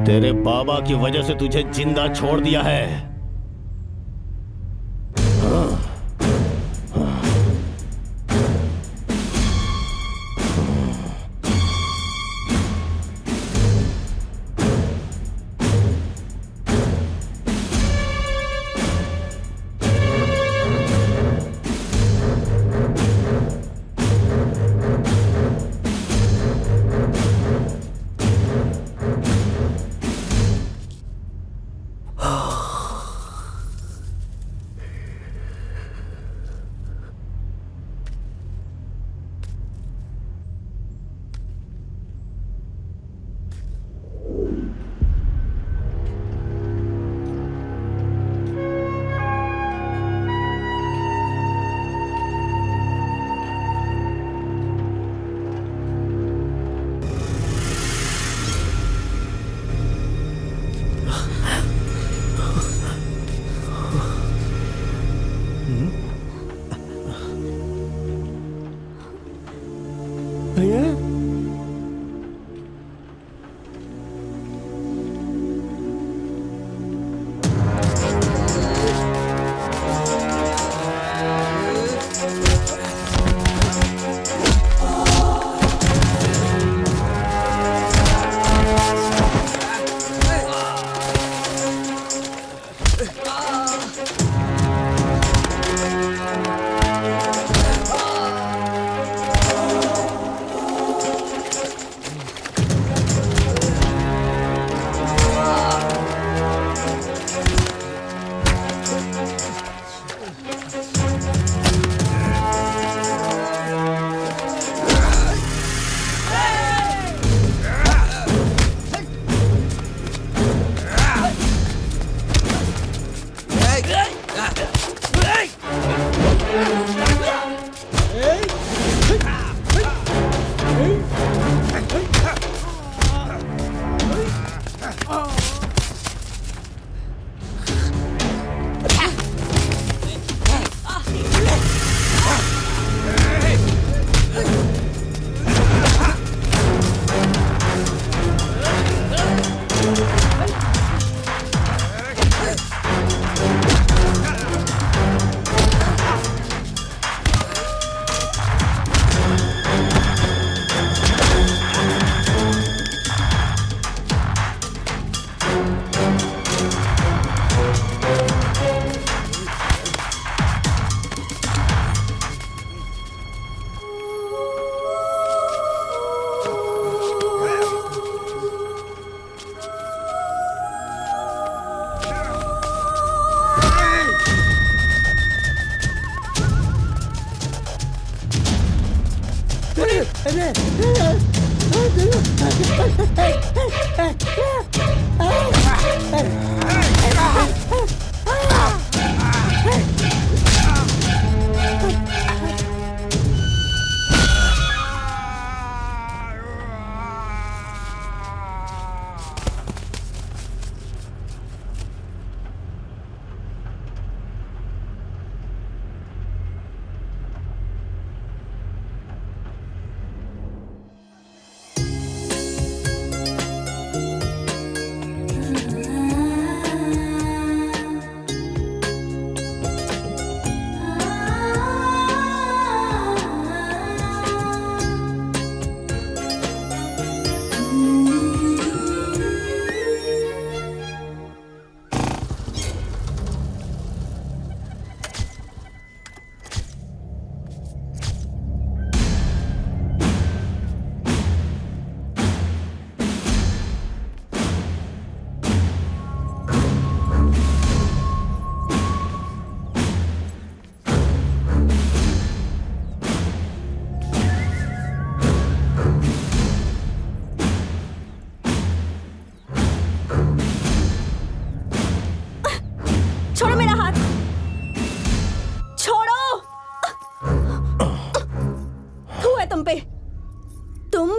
तेरे बाबा की वजह से तुझे जिंदा छोड़ दिया है।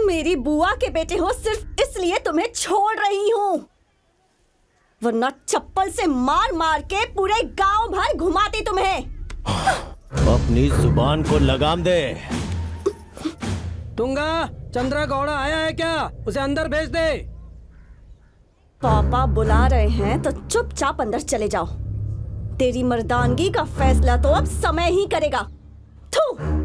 मेरी बुआ के बेटे हो, सिर्फ इसलिए तुम्हें छोड़ रही हूँ, वरना चप्पल से मार मार के पूरे गांव भर घुमाती तुम्हें। अपनी जुबान को लगाम दे। तुंगा, चंद्रा गौड़ा आया है क्या? उसे अंदर भेज दे। पापा बुला रहे हैं तो चुपचाप अंदर चले जाओ। तेरी मर्दानगी का फैसला तो अब समय ही करेगा। थू।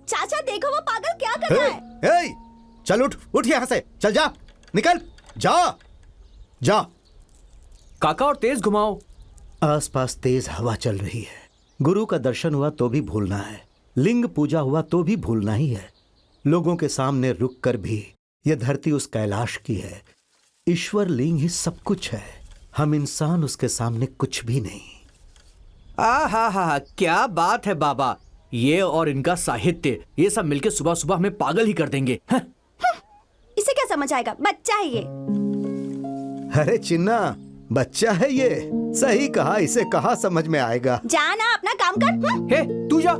चाचा देखो वो पागल क्या कर रहा है। चल उठ उठ यहाँ से, चल जा, निकल जा जा। काका और तेज घुमाओ। आसपास तेज हवा चल रही है। गुरु का दर्शन हुआ तो भी भूलना है, लिंग पूजा हुआ तो भी भूलना ही है। लोगों के सामने रुक कर भी यह धरती उस कैलाश की है। ईश्वर लिंग ही सब कुछ है, हम इंसान उसके सामने कुछ भी नहीं। हा, क्या बात है बाबा। ये और इनका साहित्य, ये सब मिलके सुबह सुबह हमें पागल ही कर देंगे। इसे क्या समझ आएगा, बच्चा है ये। अरे चिन्ना, बच्चा है ये, सही कहा, इसे कहा समझ में आएगा। जाना अपना काम कर। हे तू जा।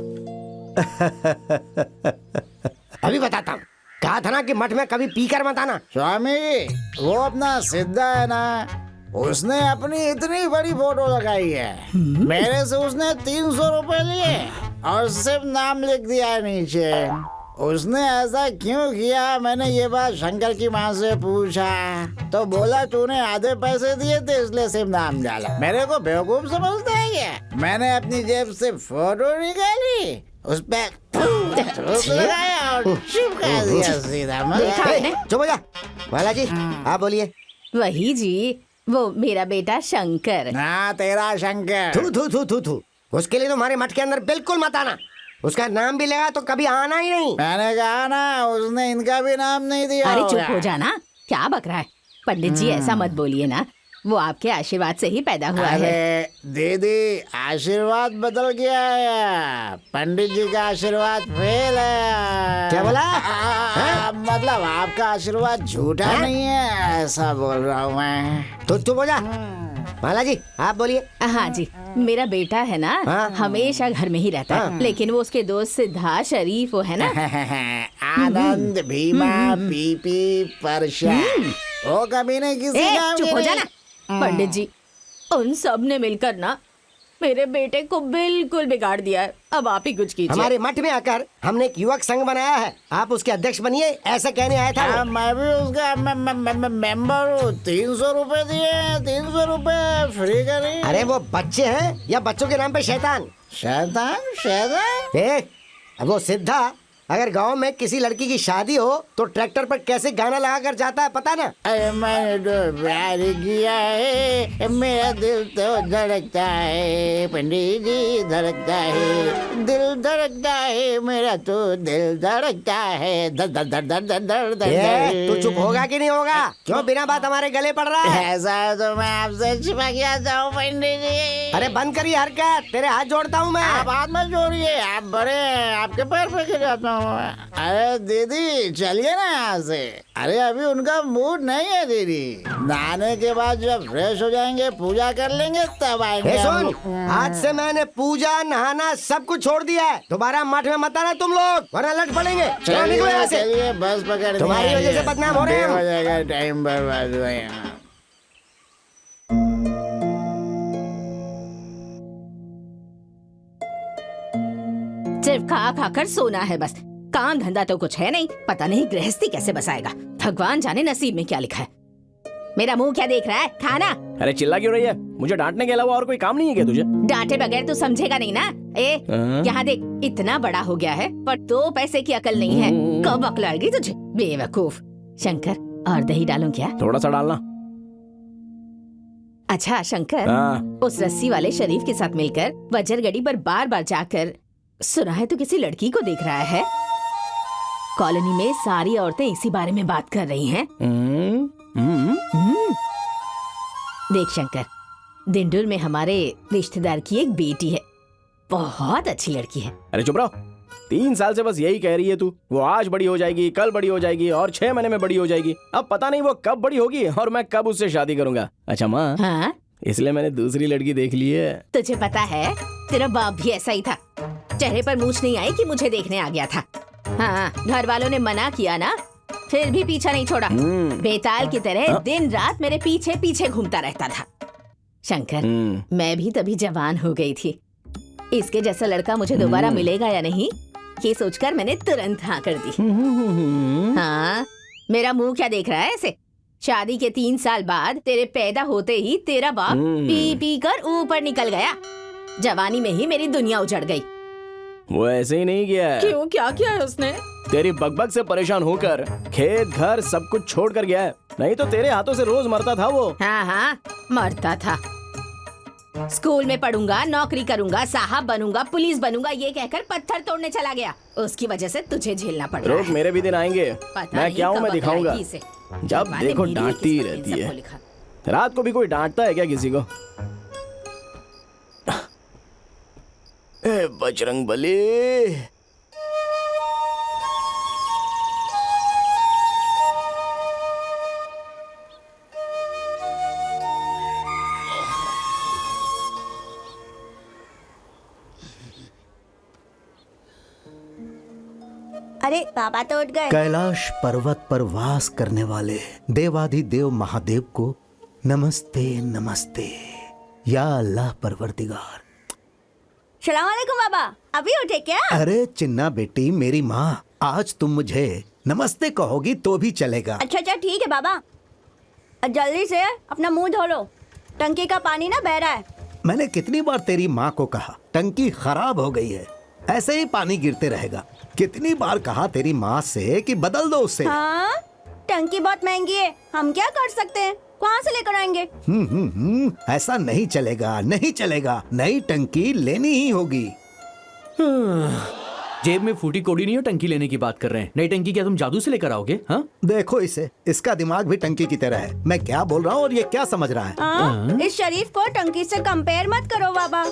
अभी बताता हूँ। कहा था ना कि मठ में कभी पी कर मत आना। स्वामी, वो अपना सिद्धा है ना, उसने अपनी इतनी बड़ी फोटो लगाई है। मेरे से उसने 300 रुपए लिए और सिर्फ नाम लिख दिया है नीचे। उसने ऐसा क्यों किया, मैंने ये बात शंकर की माँ से पूछा तो बोला तूने आधे पैसे दिए थे इसलिए सिर्फ नाम डाला। मेरे को बेवकूफ समझता है क्या? मैंने अपनी जेब से फोटो निकाली, उस पे लगाया और चिपका दिया सीधा। चुप हो जा। बालाजी, आप बोलिए। वही जी, वो मेरा बेटा शंकर। हाँ, तेरा शंकर। थू थू थू थू थू। उसके लिए तुम्हारे मठ के अंदर बिल्कुल मत आना। उसका नाम भी लगा तो कभी आना ही नहीं। मैंने कहा ना, उसने इनका भी नाम नहीं दिया। अरे चुप होगा। हो जाना, क्या बक रहा है। पंडित जी ऐसा मत बोलिए ना, वो आपके आशीर्वाद से ही पैदा हुआ है। अरे दीदी, आशीर्वाद बदल गया है, पंडित जी का आशीर्वाद फेल है। क्या बोला? मतलब आपका आशीर्वाद झूठा नहीं है, ऐसा बोल रहा हूँ मैं। तो चुप हो जा। बालाजी, आप बोलिए। हाँ जी, मेरा बेटा है ना, हाँ? हमेशा घर में ही रहता है, लेकिन वो उसके दोस्त सिद्धार्थ शरीफ वो है ना। आनंद, भीमा, पीपी, परशा, वो कभी नहीं किसी काम चुप की हो नहीं। जाना। पंडित जी, उन सब ने मिलकर ना मेरे बेटे को बिल्कुल बिगाड़ दिया है। अब आप ही कुछ कीजिए। हमारे मठ में आकर हमने एक युवक संघ बनाया है, आप उसके अध्यक्ष बनिए, ऐसा कहने आया था। मैं भी उसका मेंबर हूँ। 300 रुपए दिए, 300 रुपए फ्री करी। अरे वो बच्चे हैं या बच्चों के नाम पे शैतान? शैतान शैतान। अब वो सिद्धा अगर गांव में किसी लड़की की शादी हो तो ट्रैक्टर पर कैसे गाना लगा कर जाता है, पता ना? अरे मैंने तो प्यार किया है, मेरा दिल तो धड़कता है, पंडित जी धड़कता है, दिल धड़कता है, मेरा तो दिल धड़कता है, धड़ धड़ धड़ धड़ धड़ धड़ धड़। तू चुप होगा कि नहीं होगा? क्यों बिना बात हमारे गले पड़ रहा है? ऐसा है तो मैं आपसे छिपा के आता हूँ पंडित जी। अरे बंद करिए हरकत, तेरे हाथ जोड़ता हूँ मैं। आप हाथ मत जोड़िए, आप बड़े हैं, आपके पैर पे गिर जाता हूँ। अरे दीदी चलिए ना यहाँ से। अरे अभी उनका मूड नहीं है दीदी, नहाने के बाद जब फ्रेश हो जाएंगे, पूजा कर लेंगे, तब आएंगे। सुन, आज से मैंने पूजा नहाना सब कुछ छोड़ दिया है। दोबारा मठ में मत आना तुम लोग, वरना लट पड़ेंगे। चलो निकलो यहाँ से। चलिए बस पकड़, तुम्हारी वजह से बदनाम हो रहे हैं हम। हो जाएगा, टाइम बर्बाद हुआ यहाँ। सिर्फ खा खा कर सोना है बस, काम धंधा तो कुछ है नहीं। पता नहीं गृहस्थी कैसे बसाएगा, भगवान जाने नसीब में क्या लिखा है। मेरा मुंह क्या देख रहा है, खाना। अरे चिल्ला क्यों रही है? मुझे डांटने के अलावा और कोई काम नहीं है क्या तुझे? डांटे बगैर तो समझेगा नहीं ना। यहाँ देख, इतना बड़ा हो गया है पर 2 पैसे की अकल नहीं है। कब अकल आएगी तुझे, बेवकूफ। शंकर, और दही डालूं क्या? थोड़ा सा डालना। अच्छा शंकर, उस रस्सी वाले शरीफ के साथ मिलकर वजरगढ़ी पर बार बार जाकर सुना है तो किसी लड़की को देख रहा है। कॉलोनी में सारी औरतें इसी बारे में बात कर रही हैं। देख शंकर, दिंडुर में हमारे रिश्तेदार की एक बेटी है, बहुत अच्छी लड़की है। अरे चुप रहो, 3 साल से बस यही कह रही है तू, वो आज बड़ी हो जाएगी, कल बड़ी हो जाएगी और 6 महीने में बड़ी हो जाएगी। अब पता नहीं वो कब बड़ी होगी और मैं कब उससे शादी करूंगा। अच्छा माँ, हाँ, इसलिए मैंने दूसरी लड़की देख ली है। तुझे पता है तेरा बाप भी ऐसा ही था, चेहरे पर मूछ नहीं आई कि मुझे देखने आ गया था। हाँ, घर वालों ने मना किया ना, फिर भी पीछा नहीं छोड़ा। बेताल की तरह दिन रात मेरे पीछे पीछे घूमता रहता था। शंकर, मैं भी तभी जवान हो गई थी। इसके जैसा लड़का मुझे दोबारा मिलेगा या नहीं, ये सोचकर मैंने तुरंत हाँ कर दी। हाँ, मेरा मुंह क्या देख रहा है ऐसे? शादी के 3 साल बाद तेरे पैदा होते ही तेरा बाप पी पी कर ऊपर निकल गया। जवानी में ही मेरी दुनिया उजड़ गई। वो ऐसे ही नहीं किया है। क्यों, क्या किया है उसने? तेरी बकबक से परेशान होकर खेत घर सब कुछ छोड़ कर गया है, नहीं तो तेरे हाथों से रोज मरता था वो। हाँ हाँ, मरता था। स्कूल में पढ़ूंगा, नौकरी करूंगा, साहब बनूंगा, पुलिस बनूंगा, ये कहकर पत्थर तोड़ने चला गया। उसकी वजह से तुझे झेलना पड़ रहा रोक, है। मेरे भी दिन आएंगे। मैं क्या हूँ, मैं दिखाऊंगा। जब मैंने देखो मेरी डांटती ही किस्मत इन रहती सबको है। लिखा। रात को भी कोई डांटता है क्या किसी को? ए बजरंग बली, अरे बाबा तो उठ गए। कैलाश पर्वत पर वास करने वाले देवाधिदेव महादेव को नमस्ते नमस्ते। या अल्लाह परवरदिगार। सलाम अलैकुम बाबा, अभी उठे क्या? अरे चिन्ना बेटी, मेरी माँ, आज तुम मुझे नमस्ते कहोगी तो भी चलेगा। अच्छा अच्छा ठीक है बाबा, जल्दी से अपना मुंह धो लो, टंकी का पानी ना बह रहा है। मैंने कितनी बार तेरी माँ को कहा टंकी खराब हो गई है, ऐसे ही पानी गिरते रहेगा। कितनी बार कहा तेरी माँ से कि बदल दो उसे। हाँ, टंकी बहुत महंगी है, हम क्या कर सकते हैं, कहाँ से लेकर आएंगे? ऐसा नहीं चलेगा, नहीं चलेगा, नई टंकी लेनी ही होगी। जेब में फूटी कोड़ी नहीं हो, टंकी लेने की बात कर रहे हैं। नई टंकी क्या तुम जादू से लेकर आओगे? हाँ, देखो इसे, इसका दिमाग भी टंकी की तरह है। मैं क्या बोल रहा हूँ और ये क्या समझ रहा है। हाँ, इस शरीफ को टंकी से कंपेयर मत करो बाबा,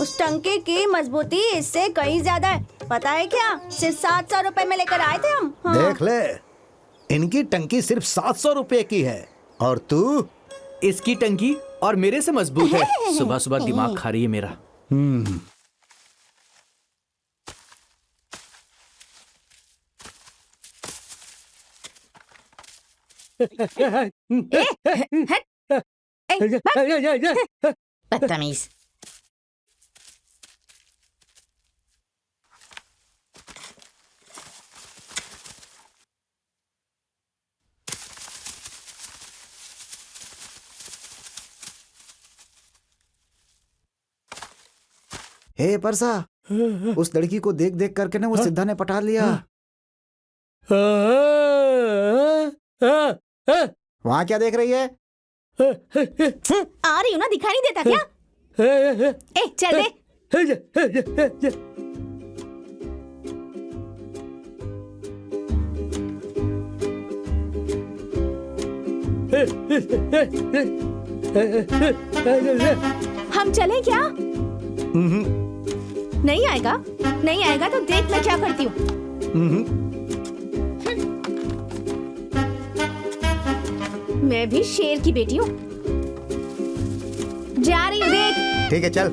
उस टंकी की मजबूती इससे कहीं ज्यादा है। पता है क्या, सिर्फ 700 रुपए में लेकर आए थे हम। हाँ। देख ले, इनकी टंकी सिर्फ 700 रुपए की है और तू इसकी टंकी और मेरे से मजबूत है। सुबह सुबह दिमाग खा रही है मेरा। बदतमीज। हे परसा, उस लड़की को देख देख करके ना वो सिद्धा ने पटा लिया। वहाँ क्या देख रही है? आ रही हूँ ना, दिखाई नहीं देता क्या? ए चल दे। हम चलें क्या? नहीं आएगा, नहीं आएगा तो देख मैं क्या करती हूँ। मैं भी शेर की बेटी हूँ, जा रही हूँ, देख। ठीक है चल।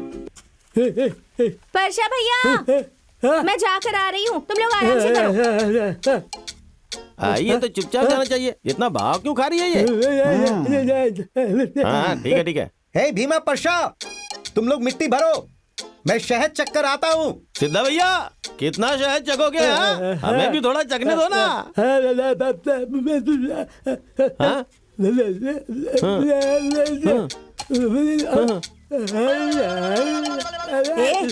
परशा भैया, मैं जाकर आ रही हूँ, तुम लोग आराम से करो। ये तो चुपचाप जाना चाहिए, इतना भाव क्यों खा रही है ये? हाँ ठीक है ठीक है। हे भीमा परशा, तुम लोग मिट्टी भरो, मैं शहद चक्कर आता हूँ। सिद्धा भैया, कितना शहद चखोगे? हाँ? हमें भी थोड़ा चखने दो ना। हाँ?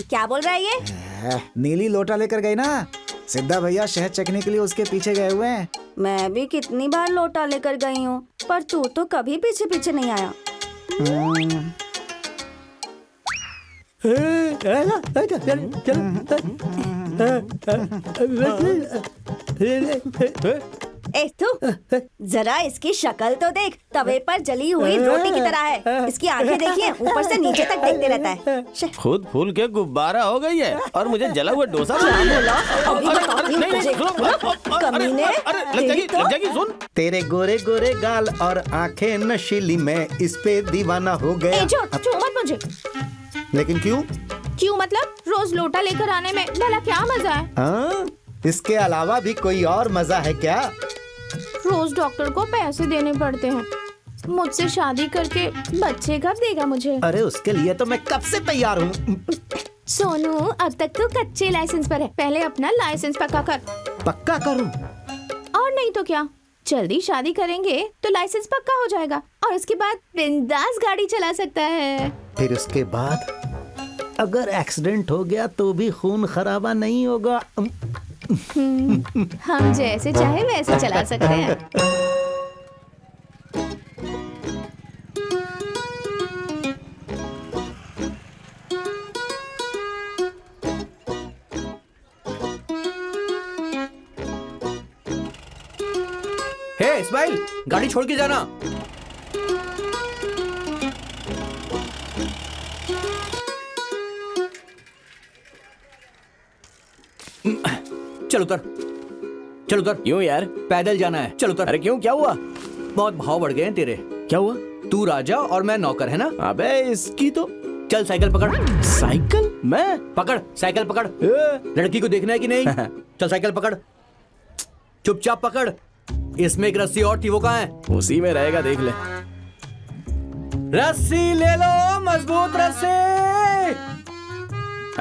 क्या बोल रहा है ये? नीली लोटा लेकर गई ना, सिद्धा भैया शहद चखने के लिए उसके पीछे गए हुए हैं। मैं भी कितनी बार लोटा लेकर गई हूँ, पर तू तो कभी पीछे पीछे नहीं आया। ए तू जरा इसकी शक्ल तो देख, तवे पर जली हुई रोटी की तरह है। इसकी आंखें देखिए, ऊपर से नीचे तक देखते रहता है। खुद फूल के गुब्बारा हो गई है और मुझे जला हुआ डोसा बना दिया। अभी बताती हूँ तुझे। कमीने, लग जाएगी सुन। तेरे गोरे गोरे गाल और आंखें नशीली, मैं इस पे दीवाना हो गया। ए छोड़ छोड़ मत मुझे। लेकिन क्यों? क्यों मतलब? रोज लोटा लेकर आने में भला क्या मजा है? हाँ, इसके अलावा भी कोई और मजा है क्या? रोज डॉक्टर को पैसे देने पड़ते हैं। मुझसे शादी करके बच्चे कब देगा मुझे? अरे उसके लिए तो मैं कब से तैयार हूँ। सोनू, अब तक तो कच्चे लाइसेंस पर है, पहले अपना लाइसेंस पक्का कर। पक्का करूँ? और नहीं तो क्या, जल्दी शादी करेंगे तो लाइसेंस पक्का हो जाएगा और उसके बाद बिंदास गाड़ी चला सकता है। फिर उसके बाद अगर एक्सीडेंट हो गया तो भी खून खराबा नहीं होगा। हम जैसे चाहे वैसे चला सकते हैं। हे इस्माइल, गाड़ी छोड़ के जाना। चल उतर, चल उतर। क्यों यार? पैदल जाना है, चल उतर। अरे क्यों, क्या हुआ? बहुत भाव बढ़ गए हैं तेरे। क्या हुआ? तू राजा और मैं नौकर, है ना? अबे इसकी तो। चल साइकिल पकड़। साइकिल? मैं? पकड़ साइकिल पकड़। लड़की को देखना है कि नहीं? चल साइकिल पकड़, चुपचाप पकड़। इसमें एक रस्सी और थी, वो कहाँ है? उसी में रहेगा, देख ले। रस्सी ले लो, मजबूत रस्सी।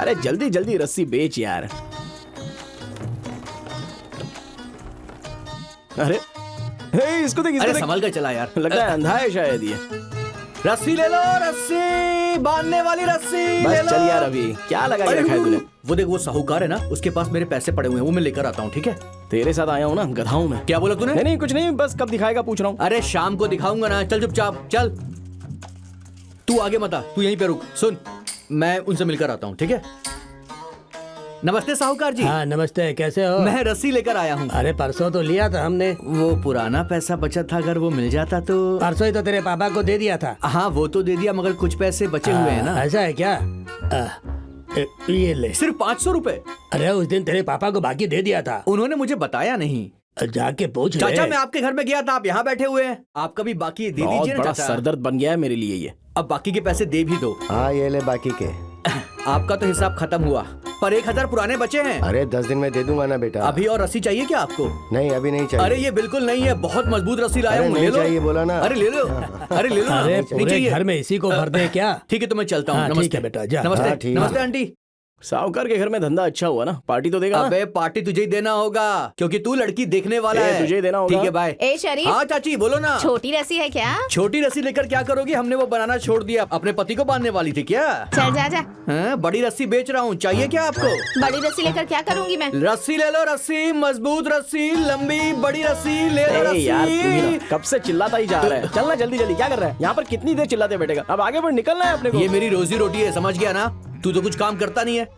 अरे जल्दी जल्दी रस्सी बेच यार। अरे इसको देख, इसको अरे देख। संभल कर चला यार, लगता है अंधा है शायद ये। रस्सी ले लो, रस्सी बांधने वाली रस्सी ले बस लो। चल यार, अभी क्या लगा के रखा है तूने? वो देख, वो साहूकार है ना, उसके पास मेरे पैसे पड़े हुए हैं, वो मैं लेकर आता हूँ, ठीक है? तेरे साथ आया हूँ ना, गधा हूँ मैं। क्या बोला तूने? नहीं नहीं कुछ नहीं, बस कब दिखाएगा पूछ रहा हूँ। अरे शाम को दिखाऊंगा ना, चल चुपचाप चल। तू आगे मत आ, तू यहीं पे रुक। सुन, मैं उनसे मिलकर आता हूँ, ठीक है? नमस्ते साहूकार जी। हाँ नमस्ते, कैसे हो? मैं रस्सी लेकर आया हूँ। अरे परसों तो लिया था हमने। वो पुराना पैसा बचा था, अगर वो मिल जाता तो। परसों ही तो तेरे पापा को दे दिया था। हाँ वो तो दे दिया, मगर कुछ पैसे बचे हुए हैं ना। ऐसा है क्या? ये ले। सिर्फ 500 रुपए? अरे उस दिन तेरे पापा को बाकी दे दिया था। उन्होंने मुझे बताया नहीं। जाके पूछ ले। चाचा मैं आपके घर में गया था, आप यहाँ बैठे हुए हैं, आपका भी बाकी दे बहुत दीजिए ना बड़ा चाचा। सरदर्द बन गया है मेरे लिए ये। अब बाकी के पैसे दे भी दो। हाँ ये ले बाकी के। आपका तो हिसाब खत्म हुआ, पर 1000 पुराने बचे हैं। अरे 10 दिन में दे दूंगा ना बेटा। अभी और रस्सी चाहिए क्या आपको? नहीं अभी नहीं चाहिए। अरे ये बिल्कुल नहीं है, बहुत मजबूत रस्सी लाया अरे हूँ, नहीं ले लो। चाहिए बोला ना। अरे ले लो, अरे ले लो ना। अरे नहीं पूरे चाहिए। घर में इसी को भर दे क्या? ठीक है तो मैं चलता हूँ। हाँ, ठीक नमस्ते है बेटा, जा। नमस्ते। हाँ, ठीक है। नमस्ते आंटी। साहूकार के घर में धंधा अच्छा हुआ ना, पार्टी तो देगा ना? अबे पार्टी तुझे ही देना होगा, क्योंकि तू लड़की देखने वाला है। तुझे ही देना होगा। ठीक है बाय। ए शरीफ, हाँ चाची बोलो ना। छोटी रस्सी है क्या? छोटी रस्सी लेकर क्या करोगी? हमने वो बनाना छोड़ दिया, अपने पति को बांधने वाली थी क्या? चल जा जा। हाँ, बड़ी रस्सी बेच रहा हूँ, चाहिए क्या आपको? बड़ी रस्सी लेकर क्या करूंगी मैं? रस्सी ले लो, रस्सी मजबूत रस्सी, लंबी बड़ी रस्सी ले लो। ए यार तू ही ना, रस्सी कब से चिल्लाता ही जा रहा है। चलना जल्दी जल्दी, क्या कर रहा है यहाँ पर? कितनी देर चिल्लाते बैठेगा? अब आगे बढ़, निकलना है अपने को। ये मेरी रोजी रोटी है, समझ गया ना? तू तो कुछ काम करता नहीं है।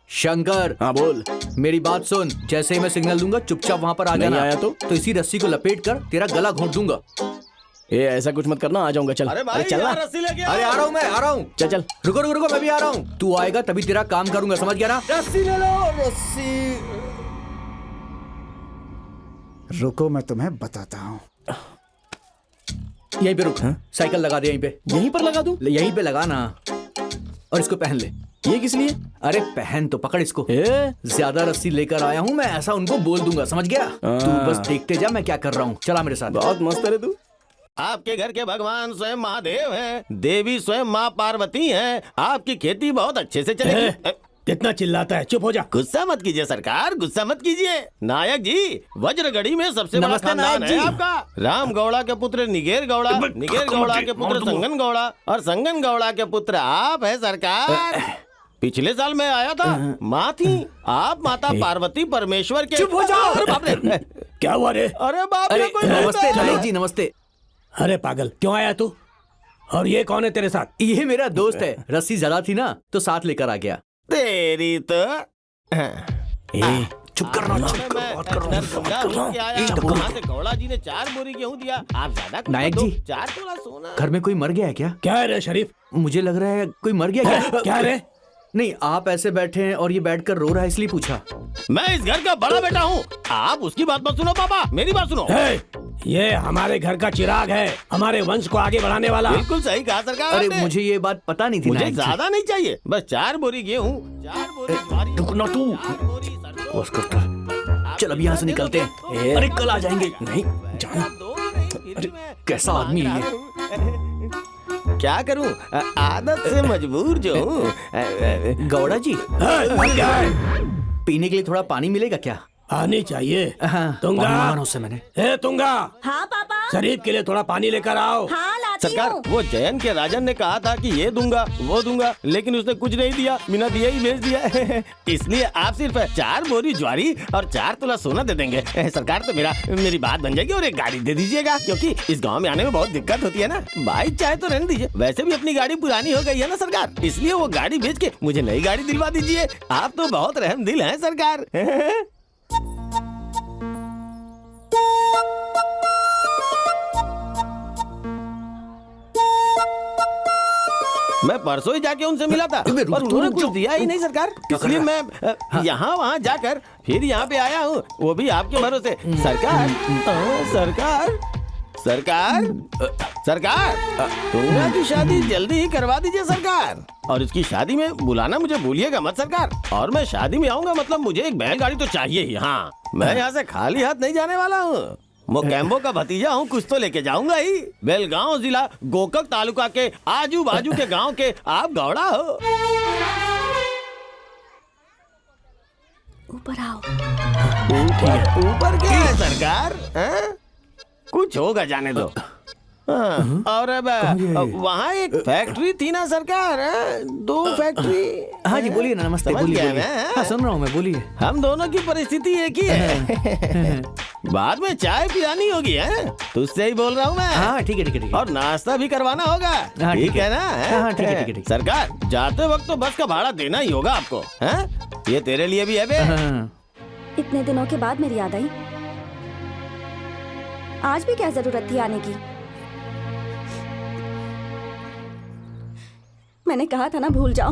शंकर हाँ बोल। मेरी बात सुन, जैसे ही मैं सिग्नल दूंगा चुपचाप वहाँ पर आ नहीं जाना। आया तो इसी रस्सी को लपेट कर तेरा गला घोंट दूंगा। ए ऐसा कुछ मत करना, आ जाऊंगा। चल अरे चलना। यार, रस्सी लेके अरे आ रहा हूँ, मैं आ रहा हूँ। चल चल। रुको रुको रुको, मैं भी आ रहा हूँ। तू आएगा तभी तेरा काम करूंगा, समझ गया ना? रस्सी ले लो, रस्सी। रुको मैं तुम्हें बताता हूँ। यहीं पे रुक। साइकिल लगा दे यहीं पे। यहीं पर लगा दूं? यहीं पे लगा ना, और इसको पहन ले। ये किस लिए? अरे पहन तो, पकड़ इसको। ए? ज्यादा रस्सी लेकर आया हूँ मैं, ऐसा उनको बोल दूंगा, समझ गया? तू बस देखते जा मैं क्या कर रहा हूँ। चला मेरे साथ। बहुत मस्त है रे तू। आपके घर के भगवान स्वयं महादेव हैं, देवी स्वयं माँ पार्वती हैं। आपकी खेती बहुत अच्छे से चलेगी। कितना चिल्लाता है, चुप हो जा। गुस्सा मत कीजिए सरकार, गुस्सा मत कीजिए। नायक जी, वज्रगढ़ी में सबसे बड़ा नमस्ते खानदान नायक है जी। आपका। राम गौड़ा के पुत्र निगेर गौड़ा, निगेर गौड़ा के पुत्र संगन गौड़ा, और संगन गौड़ा के पुत्र आप है सरकार। पिछले साल मैं आया था, माँ थी आप, माता पार्वती परमेश्वर के। चुप हो जाओ। अरे बाप रे, क्या हुआ रे? अरे बाप अरे रे, कोई नमस्ते बोलता है। नायक जी, नमस्ते। अरे पागल, क्यों आया तू? और ये कौन है तेरे साथ? ये मेरा दोस्त है, रस्सी ज्यादा थी ना तो साथ लेकर आ गया। तेरी तो ए, चुप करना, मैं चुप करो, बात करो। दरभंगा होके आया, वहाँ से गौड़ा जी ने 4 बोरी गेहूं दिया। आप ज्यादा कुछ नायक मत दो, जी। 4 तोला सोना। घर में कोई मर गया है क्या? क्या है रे शरीफ? मुझे लग रहा है कोई मर गया क्या? क्या रे? नहीं, आप ऐसे बैठे हैं और ये बैठकर रो रहा है इसलिए पूछा। मैं इस घर का बड़ा बेटा हूँ, आप उसकी बात मत सुनो पापा, मेरी बात सुनो। हे, ये हमारे घर का चिराग है, हमारे वंश को आगे बढ़ाने वाला। बिल्कुल सही कहा सरकार अरे आपने। मुझे ये बात पता नहीं थी मुझे नायक जी। ज्यादा नहीं चाहिए, बस 4 बोरी गेहूं, 4 बोरी ज्वारी, रुकना तू। 4 बोरी सरसों। बस करता। चल अभी यहाँ से निकलते हैं। अरे कल आ जाएंगे। नहीं जाना। अरे कैसा आदमी है ये? क्या करूं, आदत से मजबूर जो हूँ। गौड़ा जी, क्या है? पीने के लिए थोड़ा पानी मिलेगा क्या? आनी चाहिए। हाँ, तुंगा, पानी मांगा उससे मैंने। हे तुंगा, हाँ पापा। शरीफ के लिए थोड़ा पानी लेकर आओ। हाँ लाती सरकार, हूँ। वो जयन के राजन ने कहा था कि ये दूंगा वो दूंगा, लेकिन उसने कुछ नहीं दिया, बिना दिए ही भेज दिया। इसलिए आप सिर्फ 4 बोरी ज्वारी और 4 तोला सोना दे देंगे। सरकार, तो मेरी बात बन जाएगी और एक गाड़ी दे दीजिएगा, क्योंकि इस गांव में आने में बहुत दिक्कत होती है ना। बाइक चाहे तो रहने दीजिए, वैसे भी अपनी गाड़ी पुरानी हो गई है ना सरकार, इसलिए वो गाड़ी बेच के मुझे नई गाड़ी दिलवा दीजिए। आप तो बहुत रहम दिल हैं सरकार। मैं परसों ही जाके उनसे मिला था, रुक, पर उन्होंने रुक कुछ जाओ। दिया ही नहीं सरकार, इसलिए मैं यहाँ वहाँ जाकर फिर यहाँ पे आया हूँ, वो भी आपके भरोसे। सरकार, सरकार, सरकार, सरकार, तुंगा की शादी जल्दी ही करवा दीजिए सरकार, और इसकी शादी में बुलाना मुझे भूलिएगा मत सरकार। और मैं शादी में आऊंगा, मतलब मुझे एक बैलगाड़ी तो चाहिए ही। हाँ, मैं यहाँ से खाली हाथ नहीं जाने वाला हूँ। मोकेम्बो का भतीजा हूँ, कुछ तो लेके जाऊंगा ही। बेलगांव जिला गोकक तालुका के आजू बाजू के गांव के आप गौड़ा हो। ऊपर आओ। ऊपर क्या है सरकार? हैं? कुछ होगा, जाने दो। हाँ, और अब वहाँ एक फैक्ट्री थी ना सरकार, 2 फैक्ट्री। हाँ जी बोलिए ना। नमस्ते, समझ बोलिए गया बोलिए। मैं। हाँ सुन रहा हूँ मैं, बोलिए। हम दोनों की परिस्थिति एक ही है। बाद में चाय पिलानी होगी, है तुझसे ही बोल रहा हूँ मैं। हाँ ठीक है ठीक है ठीक है। और नाश्ता भी करवाना होगा। हाँ, ठीक है ना? हाँ, ठीक है, ठीक है, ठीक है। सरकार, जाते वक्त तो बस का भाड़ा देना ही होगा आपको। हैं? ये तेरे लिए भी है बे। हाँ। इतने दिनों के बाद मेरी याद आई। आज भी क्या जरूरत थी आने की? मैंने कहा था ना भूल जाओ।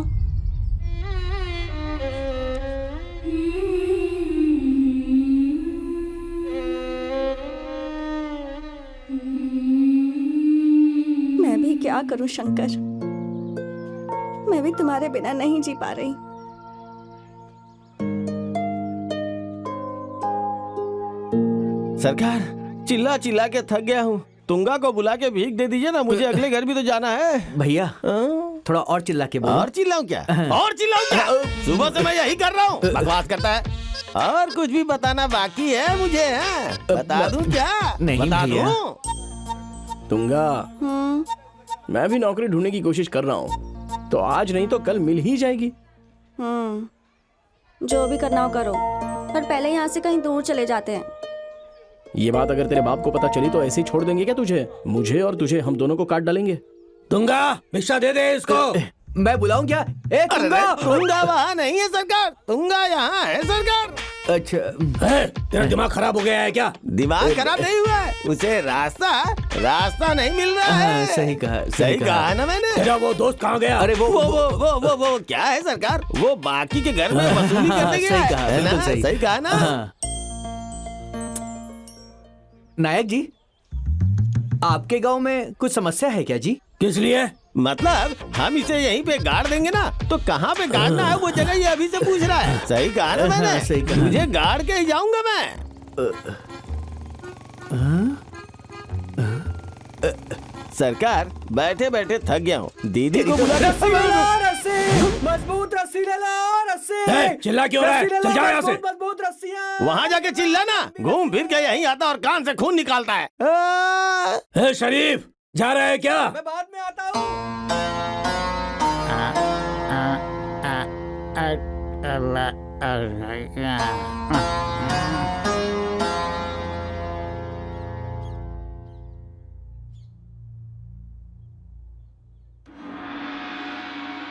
मैं भी क्या करूं शंकर, मैं भी तुम्हारे बिना नहीं जी पा रही। सरकार, चिल्ला चिल्ला के थक गया हूँ, तुंगा को बुला के भीख दे दीजिए ना, मुझे अगले घर भी तो जाना है। भैया हाँ? थोड़ा और चिल्ला के बोलो। और चिल्लाऊं क्या? और चिल्लाऊं क्या? सुबह से मैं यही कर रहा हूँ, बकवास करता है। और कुछ भी बताना बाकी है मुझे, है? बता दूं क्या? नहीं बता भैया। दूं? तुंगा, मैं भी नौकरी ढूंढने की कोशिश कर रहा हूँ, तो आज नहीं तो कल मिल ही जाएगी। जो भी करना हो करो, पर पहले यहाँ से कहीं दूर चले जाते हैं। ये बात अगर तेरे बाप को पता चली तो ऐसे ही छोड़ देंगे क्या तुझे? मुझे और तुझे, हम दोनों को काट डालेंगे। तुंगा, भिक्षा दे दे इसको। मैं बुलाऊं क्या? ए तुंगा। तुंगा वहाँ नहीं है सरकार, तुंगा यहाँ है सरकार। अच्छा हे, तेरा दिमाग खराब हो गया है क्या? दिमाग खराब नहीं हुआ है, उसे रास्ता नहीं मिल रहा है। हाँ, सही कहा, सही कहा है ना मैंने। तेरा वो दोस्त कहाँ गया? अरे वो क्या है सरकार? वो बाकी के घर में वसूली करने गया सही है। कहा, है ना? बिल्कुल सही। सही कहा ना? हाँ। नायक जी, आपके गांव में कुछ समस्या है क्या जी? किस लिए? मतलब हम इसे यहीं पे गाड़ देंगे ना, तो कहाँ पे गाड़ना है वो जगह ये अभी से पूछ रहा है। सही कहा ना मैंने? हाँ, सही कहा। तुझे गाड़ के ही जाऊंगा मैं। सरकार, बैठे बैठे थक गया हूँ, दीदी को बुला के मजबूत रस्सी ले लो, रस्सी। हे, चिल्ला क्यों रहा है? चल जाओ यहाँ से। मजबूत रस्सियां। वहाँ जाके चिल्लाना, घूम फिर के यहीं आता और कान से खून निकालता है। हे शरीफ, जा रहा है क्या? मैं बाद में आता हूँ।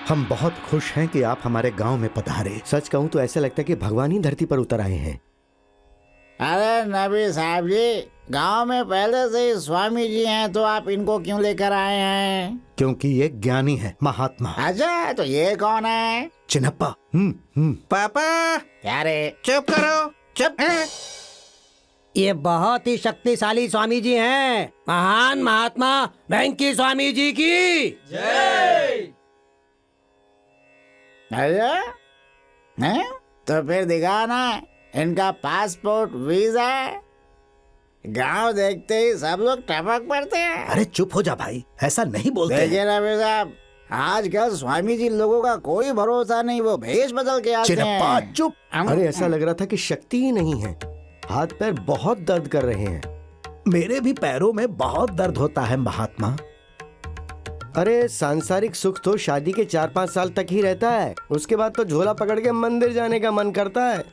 हम बहुत खुश हैं कि आप हमारे गांव में पधारे। सच कहूं तो ऐसा लगता है कि भगवान ही धरती पर उतर आए हैं। अरे नबी साहब जी, गांव में पहले से ही स्वामी जी हैं, तो आप इनको क्यों लेकर आए हैं? क्योंकि ये ज्ञानी है, महात्मा। अच्छा, तो ये कौन है? चिन्नप्पा। पापा क्या रे? चुप करो, चुप। ये बहुत ही शक्तिशाली स्वामी जी हैं, महान महात्मा वेंकी स्वामी जी की। अरे हैं? तो फिर दिखा ना इनका पासपोर्ट, वीजा। गांव देखते ही सब लोग टपक पड़ते हैं। अरे चुप हो जा भाई, ऐसा नहीं बोलते हैं। देखिए ना साहब, आजकल स्वामी जी लोगों का कोई भरोसा नहीं, वो भेष बदल के आते चिन्नप्पा हैं। चुप। अरे ऐसा लग रहा था कि शक्ति ही नहीं है, हाथ पैर बहुत दर्द कर रहे हैं। मेरे भी पैरों में बहुत दर्द होता है महात्मा। अरे सांसारिक सुख तो शादी के 4-5 साल तक ही रहता है, उसके बाद तो झोला पकड़ के मंदिर जाने का मन करता है।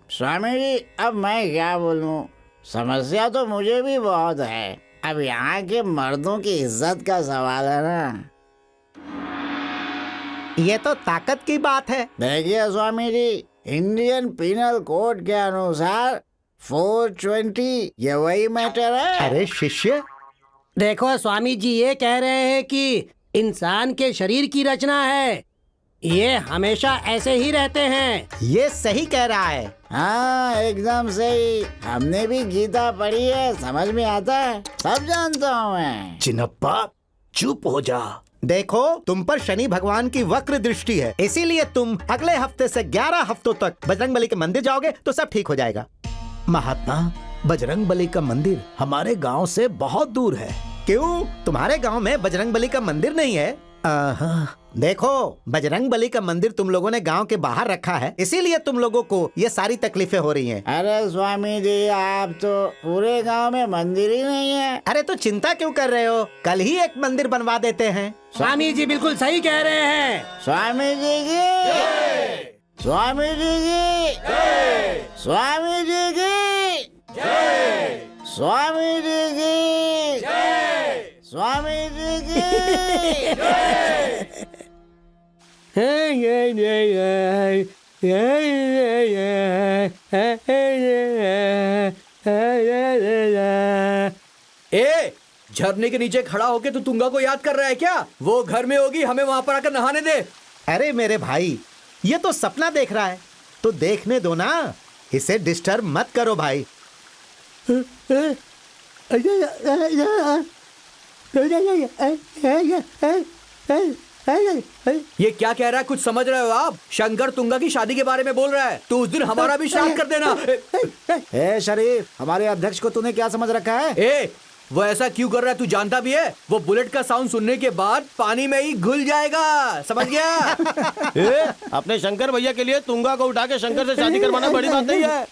स्वामी जी, अब मैं क्या बोलूं, समस्या तो मुझे भी बहुत है। अब यहाँ के मर्दों की इज्जत का सवाल है ना। ये तो ताकत की बात है। देखिए Swami ji, Indian penal code के अनुसार 420 ये वही मैटर है। अरे शिष्य, देखो स्वामी जी, ये कह रहे हैं कि इंसान के शरीर की रचना है, ये हमेशा ऐसे ही रहते हैं। ये सही कह रहा है। हाँ एकदम सही, हमने भी गीता पढ़ी है, समझ में आता है, सब जानता हूँ मैं। चिन्नप्पा चुप हो जा। देखो, तुम पर शनि भगवान की वक्र दृष्टि है, इसीलिए तुम अगले हफ्ते से 11 हफ्तों तक बजरंगबली के मंदिर जाओगे तो सब ठीक हो जाएगा। महात्मा, बजरंगबली का मंदिर हमारे गांव से बहुत दूर है। क्यों, तुम्हारे गांव में बजरंगबली का मंदिर नहीं है? देखो, बजरंगबली का मंदिर तुम लोगों ने गांव के बाहर रखा है, इसीलिए तुम लोगों को ये सारी तकलीफें हो रही हैं। अरे स्वामी जी, आप तो पूरे गांव में मंदिर ही नहीं है। अरे तो चिंता क्यों कर रहे हो, कल ही एक मंदिर बनवा देते हैं। स्वामी जी बिल्कुल सही कह रहे हैं। स्वामी जी की, स्वामी जी की, स्वामी जी की, स्वामी जी की, स्वामी जी की। ए, झरने के नीचे खड़ा होके तू तुंगा को याद कर रहा है क्या? वो घर में होगी, हमें वहां पर आकर नहाने दे। अरे मेरे भाई, ये तो सपना देख रहा है, तो देखने दो ना, इसे डिस्टर्ब मत करो भाई। ये क्या कह रहा है, कुछ समझ रहे हो आप? शंकर तुंगा की शादी के बारे में बोल रहा है, तो उस दिन हमारा भी श्राद्ध कर देना। ए शरीफ, हमारे अध्यक्ष को तूने क्या समझ रखा है? ए, वो ऐसा क्यों कर रहा है तू जानता भी है? वो बुलेट का साउंड सुनने के बाद पानी में ही घुल जाएगा, समझ गया? अपने शंकर भैया के लिए तुंगा को उठा के शंकर से शादी करवाना बड़ी बात नहीं है।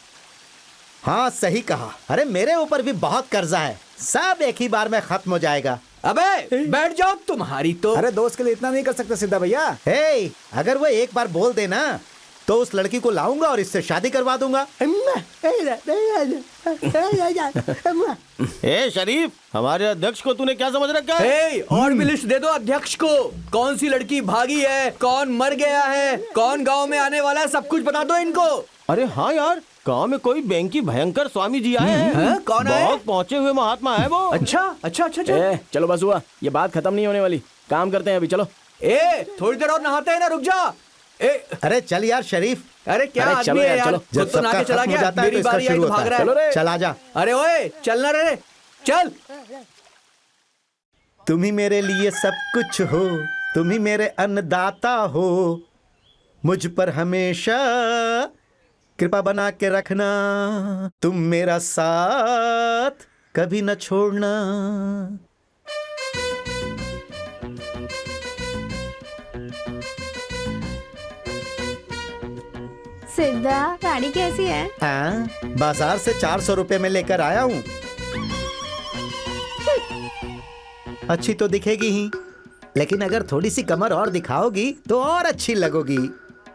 हाँ सही कहा। अरे मेरे ऊपर भी बहुत कर्जा है, सब एक ही बार में खत्म हो जाएगा। अबे बैठ जाओ, तुम्हारी तो। अरे दोस्त के लिए इतना नहीं कर सकते सिद्धा भैया। हे, अगर वो एक बार बोल देना तो उस लड़की को लाऊंगा और इससे शादी करवा दूंगा। ए शरीफ, हमारे अध्यक्ष को तूने क्या समझ रखा है? ए, और भी लिस्ट दे दो अध्यक्ष को। कौन सी लड़की भागी है, कौन मर गया है, कौन गांव में आने वाला है, सब कुछ बता दो इनको। अरे हाँ यार, गांव में कोई बैंकी भयंकर स्वामी जी आए हैं। कौन आए? बहुत पहुंचे हुए महात्मा है वो। अच्छा अच्छा अच्छा अच्छा। ए, चलो बस हुआ, ये बात खत्म नहीं होने वाली, काम करते हैं अभी, चलो। ए, थोड़ी देर और नहाते हैं ना, रुक जा। ए, अरे चल यार शरीफ। अरे क्या अरे आदमी चलो है यार, यार, चलो। खुद तो नहा के चला खत्म हो गया, जाता है तो मेरी इसका बारी आई शुरू तो भाग होता रहा है। है। चलो रे, चल आजा। अरे ओए, चलना रे, चल। तुम ही मेरे लिए सब कुछ हो, तुम ही मेरे अन्नदाता हो, मुझ पर हमेशा कृपा बना के रखना, तुम मेरा साथ कभी न छोड़ना। सिद्धा, गाड़ी कैसी है? हाँ, बाजार से 400 रुपए में लेकर आया हूँ। अच्छी तो दिखेगी ही, लेकिन अगर थोड़ी सी कमर और दिखाओगी तो और अच्छी लगोगी।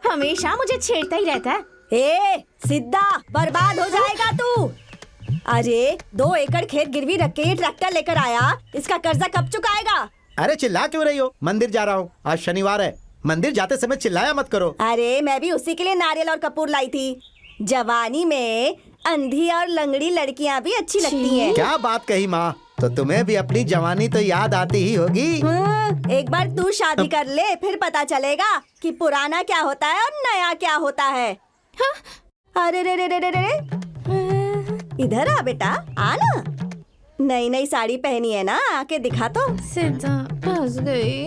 हमेशा मुझे छेड़ता ही रहता है। ए सिद्धा, बर्बाद हो जाएगा तू। अरे 2 एकड़ खेत गिरवी रख के ये ट्रैक्टर लेकर आया, इसका कर्जा कब चुकाएगा? अरे चिल्ला क्यों रही हो? मंदिर जा रहा हूँ, आज शनिवार है, मंदिर जाते समय चिल्लाया मत करो। अरे मैं भी उसी के लिए नारियल और कपूर लाई थी। जवानी में अंधी और लंगड़ी लड़कियां भी अच्छी लगती हैं। क्या बात कही माँ, तो तुम्हें भी अपनी जवानी तो याद आती ही होगी। एक बार तू शादी कर ले, फिर पता चलेगा कि पुराना क्या होता है और नया क्या होता है। अरे रे रे रे रे रे, इधर आ बेटा, आ ना। नई नई साड़ी पहनी है ना, आके दिखा तो। सिद्धा फंस गई।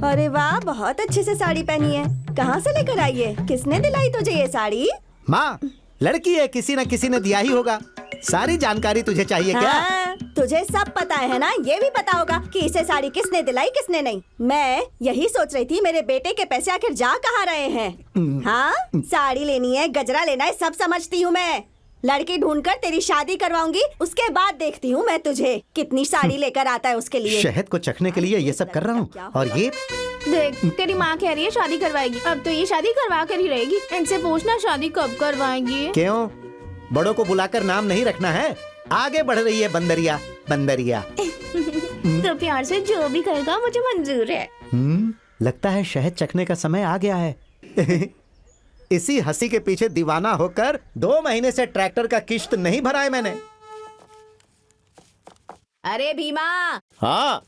अरे वाह, बहुत अच्छे से साड़ी पहनी है। कहाँ से लेकर आई है? किसने दिलाई तुझे ये साड़ी? माँ, लड़की है, किसी न किसी ने दिया ही होगा। सारी जानकारी तुझे चाहिए क्या? हाँ, तुझे सब पता है ना, ये भी पता होगा कि इसे साड़ी किसने दिलाई किसने नहीं। मैं यही सोच रही थी, मेरे बेटे के पैसे आखिर जा कहाँ रहे हैं। हाँ, साड़ी लेनी है, गजरा लेना है, सब समझती हूँ मैं। लड़की ढूंढकर तेरी शादी करवाऊंगी, उसके बाद देखती हूँ मैं तुझे कितनी साड़ी लेकर आता है उसके लिए। शहद को चखने के लिए ये सब कर रहा हूँ। और ये देख, तेरी माँ कह रही है शादी करवाएगी। अब तो ये शादी करवा कर ही रहेगी। इनसे पूछना शादी कब करवाएंगी। क्यों? बड़ों को बुलाकर नाम नहीं रखना है? आगे बढ़ रही है बंदरिया, बंदरिया। तो प्यार से जो भी कहेगा मुझे मंजूर है। लगता है शहद चखने का समय आ गया है। इसी हंसी के पीछे दीवाना होकर 2 महीने से ट्रैक्टर का किश्त नहीं भरा है मैंने। अरे भीमा, हाँ,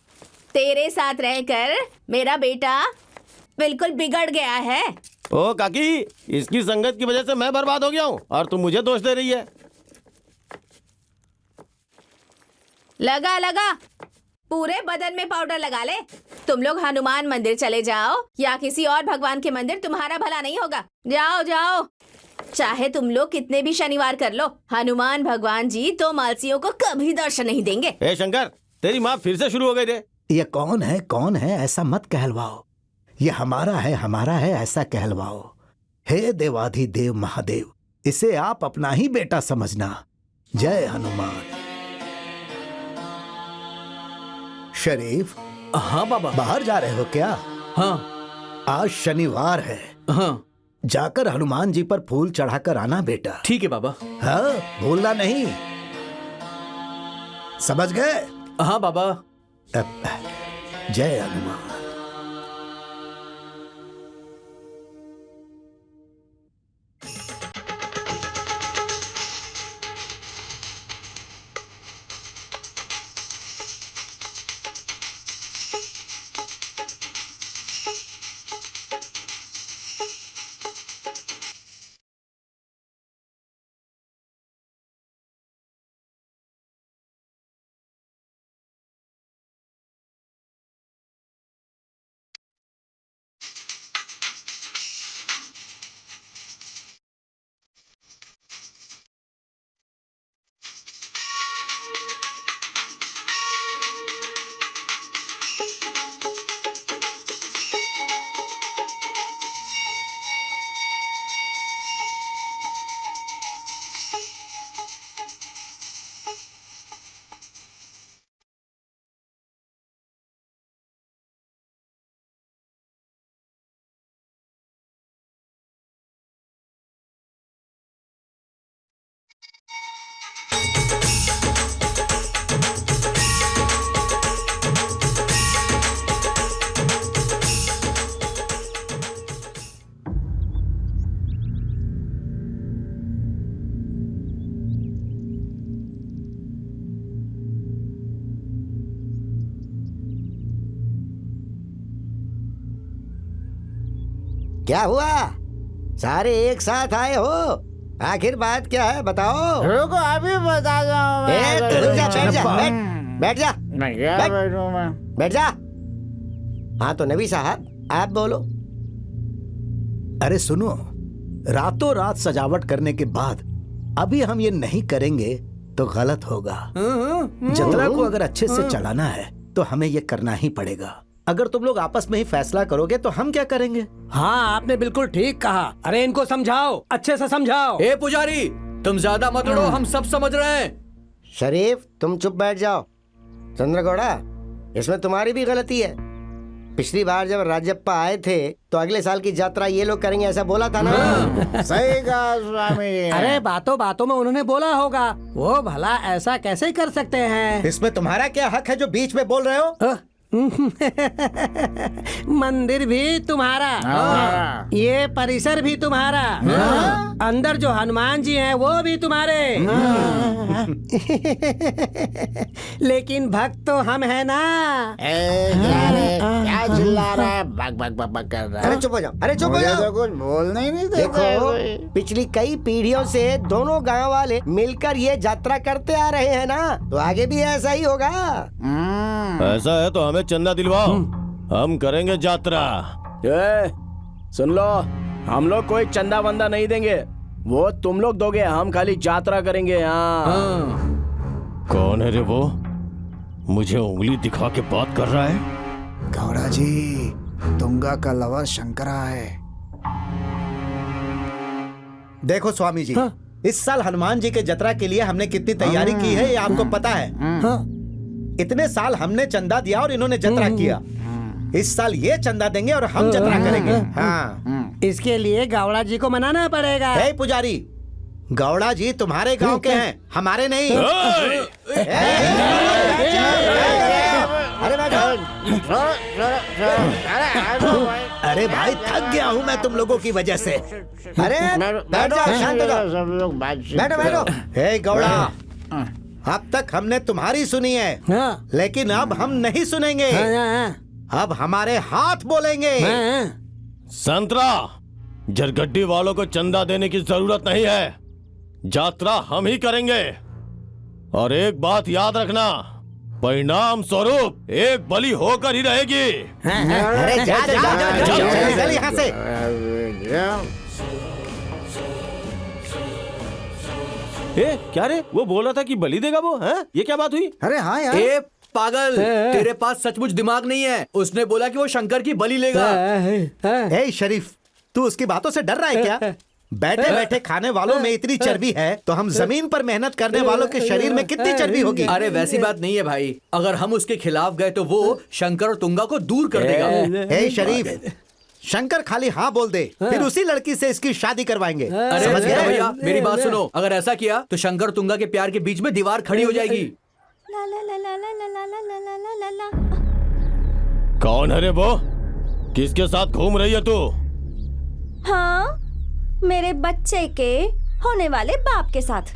तेरे साथ रहकर मेरा बेटा बिल्कुल बिगड़ गया है। ओ काकी, इसकी संगत की वजह से मैं बर्बाद हो गया हूँ और तू मुझे दोष दे रही है। लगा लगा, पूरे बदन में पाउडर लगा ले। तुम लोग हनुमान मंदिर चले जाओ या किसी और भगवान के मंदिर, तुम्हारा भला नहीं होगा। जाओ जाओ, चाहे तुम लोग कितने भी शनिवार कर लो, हनुमान भगवान जी तो मालसियों को कभी दर्शन नहीं देंगे। ए शंकर, तेरी माँ फिर से शुरू हो गई रे। ये कौन है ऐसा मत कहलवाओ। ये हमारा है ऐसा कहलवाओ। हे देवाधिदेव महादेव, इसे आप अपना ही बेटा समझना। जय हनुमान। शरीफ, हाँ बाबा। बाहर जा रहे हो क्या? हाँ। आज शनिवार है। हाँ, जाकर हनुमान जी पर फूल चढ़ाकर आना बेटा। ठीक है बाबा। हाँ, भूलना नहीं। समझ गए? हाँ बाबा। जय हनुमान। क्या हुआ? सारे एक साथ आए हो? आखिर बात क्या है, बताओ। रुको, अभी बता रुक जा, बैठ जा, बैठ जा, बैठ जा। हाँ तो नबी साहब, आप बोलो। अरे सुनो, रातों रात सजावट करने के बाद अभी हम ये नहीं करेंगे तो गलत होगा। जतरा को अगर अच्छे से चलाना है तो हमें ये करना ही पड़ेगा। अगर तुम लोग आपस में ही फैसला करोगे तो हम क्या करेंगे? हाँ, आपने बिल्कुल ठीक कहा। अरे इनको समझाओ, अच्छे से समझाओ। ए पुजारी, तुम ज्यादा मत लड़ो, हम सब समझ रहे हैं। शरीफ, तुम चुप बैठ जाओ। चंद्रगौड़ा, इसमें तुम्हारी भी गलती है। पिछली बार जब राजप्पा आए थे तो अगले साल की यात्रा ये लोग करेंगे ऐसा बोला था ना। सही कहा स्वामी जी। अरे बातों बातों में उन्होंने बोला होगा, वो भला ऐसा कैसे कर सकते हैं? इसमें तुम्हारा क्या हक है जो बीच में बोल रहे हो? मंदिर भी तुम्हारा, ये परिसर भी तुम्हारा, अंदर जो हनुमान जी हैं वो भी तुम्हारे। लेकिन भक्त तो हम है ना। क्या चिल्ला रहा है? बक बक बक बक कर रहा है। अरे चुप हो जाओ, अरे चुप हो मुझे जाओ। तो कुछ बोलने ही नहीं देते देखो कोई। पिछली कई पीढ़ियों से दोनों गांव वाले मिलकर ये यात्रा करते आ रहे हैं ना, तो आगे भी ऐसा ही होगा। ऐसा है तो हमें चंदा दिलवाओ, हम करेंगे यात्रा। सुन लो, हम लोग कोई चंदा वंदा नहीं देंगे, वो तुम लोग दोगे, हम खाली यात्रा करेंगे। हाँ। कौन है रे वो? मुझे उंगली दिखा के बात कर रहा है। गौड़ा जी, तुंगा का लवर शंकरा है। देखो स्वामी जी, इस साल हनुमान जी के जतरा के लिए हमने कितनी तैयारी की है ये आपको पता है। इतने साल हमने चंदा दिया और इन्होंने जतरा किया। इस साल ये चंदा देंगे और हम जतरा करेंगे। हाँ, इसके लिए गौड़ा जी को मनाना पड़ेगा। हे पुजारी, गौड़ा जी तुम्हारे गांव के हैं, हमारे नहीं। अरे बैठो। अरे भाई, थक गया हूँ मैं तुम लोगों की वजह से। अरे बैठ जाओ, शांत हो जाओ। सब लोग बैठो बैठो। हे गौड़ा, अब तक हमने तुम्हारी सुनी है, हाँ, लेकिन अब हम नहीं सुनेंगे। हाँ, अब हमारे हाथ बोलेंगे। हाँ। संतरा, जरगड्डी वालों को चंदा देने की जरूरत नहीं है, यात्रा हम ही करेंगे। और एक बात याद रखना, परिणाम स्वरूप एक बलि होकर ही रहेगी। अरे जा जा जा जा, चल चल यहाँ से। क्या रे, वो बोल रहा था कि बलि देगा वो, हैं? ये क्या बात हुई? अरे हाँ यार, ए पागल, तेरे पास सचमुच दिमाग नहीं है। उसने बोला कि वो शंकर की बलि लेगा। हे शरीफ, तू उसकी बातों से डर रहा है क्या? बैठे बैठे खाने वालों में इतनी चर्बी है तो हम जमीन पर मेहनत करने वालों के शरीर में कितनी चर्बी होगी? अरे वैसी बात नहीं है भाई, अगर हम उसके खिलाफ गए तो वो शंकर और तुंगा को दूर कर देगा। हे शरीफ, शंकर खाली हाँ बोल दे, फिर उसी लड़की से इसकी शादी करवाएंगे। अरे समझ गए? भैया, मेरी बात सुनो, अगर ऐसा किया तो शंकर तुंगा के प्यार के बीच में दीवार खड़ी हो जाएगी। ला ला ला ला ला ला ला ला ला ला ला ला। कौन है रे वो? किसके साथ घूम रही है तू? हाँ, मेरे बच्चे के होने वाले बाप के साथ।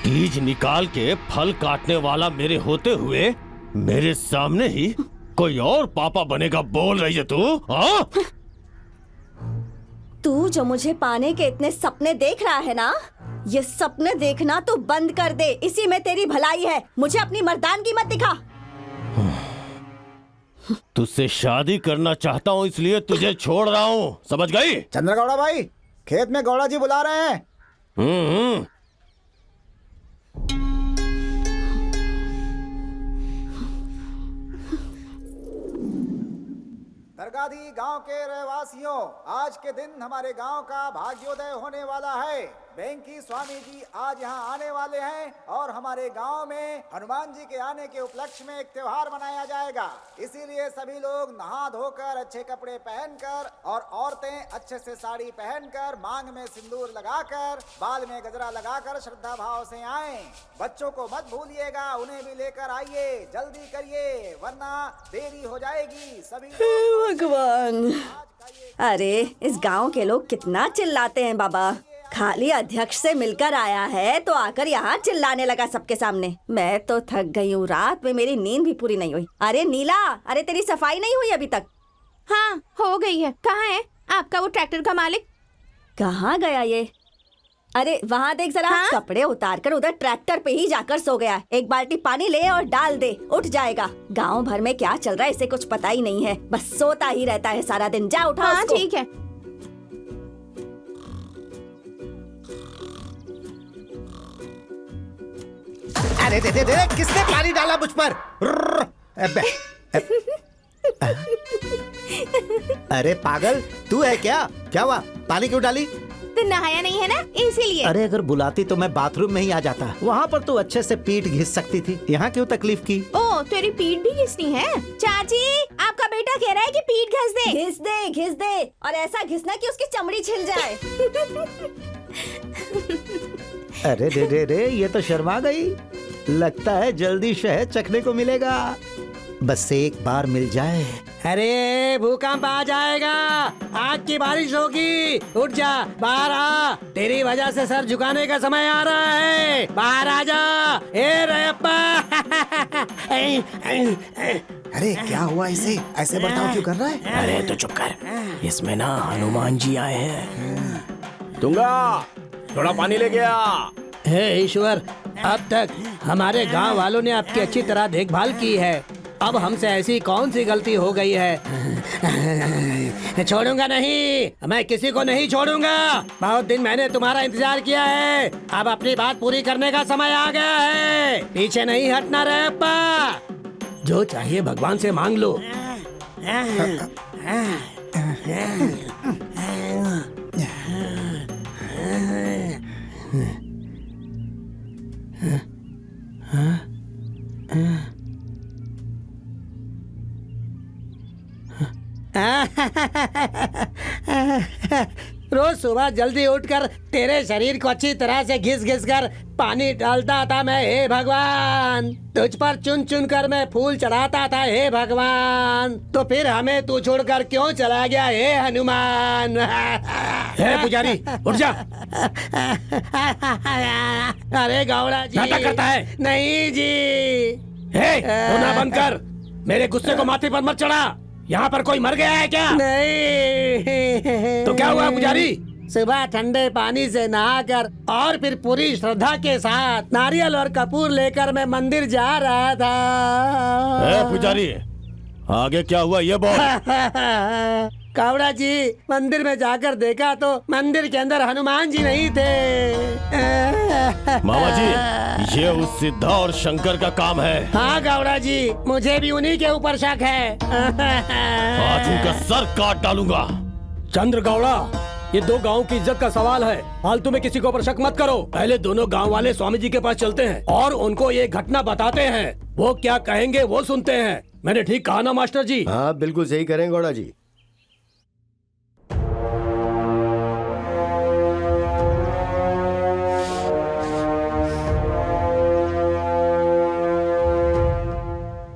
बीज निकाल के फल काटने वाला मेरे होते हुए मेरे सामने ही कोई और पापा बनेगा बोल रही है तू? हाँ? तू जो मुझे पाने के इतने सपने देख रहा है ना, ये सपने देखना तू बंद कर दे, इसी में तेरी भलाई है। मुझे अपनी मर्दानगी मत दिखा। तुझसे शादी करना चाहता हूँ इसलिए तुझे छोड़ रहा हूँ, समझ गई? चंद्रगौड़ा भाई, खेत में गौड़ा जी बुला रहे हैं। हम्म। दरगादी गांव के रहवासियों, आज के दिन हमारे गांव का भाग्योदय होने वाला है। बैंकी स्वामी जी आज यहाँ आने वाले हैं और हमारे गांव में हनुमान जी के आने के उपलक्ष्य में एक त्योहार मनाया जाएगा। इसीलिए सभी लोग नहा धोकर अच्छे कपड़े पहनकर और औरतें अच्छे से साड़ी पहनकर, मांग में सिंदूर लगाकर, बाल में गजरा लगाकर श्रद्धा भाव से आएं। बच्चों को मत भूलिएगा, उन्हें भी लेकर आइए, जल्दी करिए वरना देरी हो जाएगी। सभी भगवान, अरे इस गांव के लोग कितना चिल्लाते हैं बाबा। खाली अध्यक्ष से मिलकर आया है तो आकर यहाँ चिल्लाने लगा सबके सामने। मैं तो थक गई हूँ, रात में मेरी नींद भी पूरी नहीं हुई। अरे नीला, अरे तेरी सफाई नहीं हुई अभी तक? हाँ, हो गई है। कहाँ है आपका वो ट्रैक्टर का मालिक? कहाँ गया ये? अरे वहाँ देख जरा। हाँ? कपड़े उतार कर उधर ट्रैक्टर पे ही जाकर सो गया। एक बाल्टी पानी ले और डाल दे, उठ जाएगा। गांव भर में क्या चल रहा है इसे कुछ पता ही नहीं है, बस सोता ही रहता है सारा दिन। जा उठा हाँ उसको। ठीक है। अरे दे दे दे, किसने पानी डाला मुझ पर? अबे, अरे पागल, तू है क्या? क्या हुआ? पानी क्यों डाली? तो नहाया नहीं है ना, इसीलिए। अरे अगर बुलाती तो मैं बाथरूम में ही आ जाता। वहाँ पर तो अच्छे से पीठ घिस सकती थी, यहाँ क्यों तकलीफ की? ओ, तेरी पीठ भी घिसनी है? चाची, आपका बेटा कह रहा है कि पीठ घिस दे। घिस दे, घिस दे, और ऐसा घिसना कि उसकी चमड़ी छिल जाए। अरे रे रे रे, ये तो शर्मा गई। लगता है जल्दी शहद चखने को मिलेगा, बस एक बार मिल जाए। अरे भूकंप आ जाएगा, आग की बारिश होगी, उठ जा, बाहर आ, तेरी वजह से सर झुकाने का समय आ रहा है, बाहर आ जा, ए रयप्पा। अरे क्या हुआ इसे, ऐसे बर्ताव क्यों कर रहा है? अरे तो चुप कर, इसमें ना हनुमान जी आए हैं। तुंगा थोड़ा पानी लेके आ। हे ईश्वर, अब तक हमारे गांव वालों ने आपकी अच्छी तरह देखभाल की है, अब हमसे ऐसी कौन सी गलती हो गई है? छोड़ूंगा नहीं, मैं किसी को नहीं छोड़ूंगा। बहुत दिन मैंने तुम्हारा इंतजार किया है, अब अपनी बात पूरी करने का समय आ गया है, पीछे नहीं हटना रयप्पा। जो चाहिए भगवान से मांग लो। रोज सुबह जल्दी उठकर तेरे शरीर को अच्छी तरह से घिस घिस कर पानी डालता था मैं, हे भगवान। तुझ पर चुन चुन कर मैं फूल चढ़ाता था, हे भगवान। तो फिर हमें तू छोड़कर क्यों चला गया, हे हनुमान? हे पुजारी, उठ जा। अरे गौड़ा जी, नाटक करता है? नहीं जी। हे, रोना बंद कर, मेरे गुस्से को माथे पर मत चढ़ा। यहाँ पर कोई मर गया है क्या? नहीं। तो क्या हुआ पुजारी? सुबह ठंडे पानी से नहाकर और फिर पूरी श्रद्धा के साथ नारियल और कपूर लेकर मैं मंदिर जा रहा था। पुजारी, आगे क्या हुआ ये बोल। कावड़ा जी, मंदिर में जाकर देखा तो मंदिर के अंदर हनुमान जी नहीं थे। मामा जी, ये उस सिद्धा और शंकर का काम है। हाँ कावड़ा जी, मुझे भी उन्हीं के ऊपर शक है। आज उनका सर काट डालूंगा। चंद्र गौड़ा, ये दो गांव की इज्जत का सवाल है, फालतू में किसी के ऊपर शक मत करो। पहले दोनों गांव वाले स्वामी जी के पास चलते हैं और उनको ये घटना बताते हैं, वो क्या कहेंगे वो सुनते हैं। मैंने ठीक कहा ना मास्टर जी? हाँ बिल्कुल सही करें गौड़ा जी।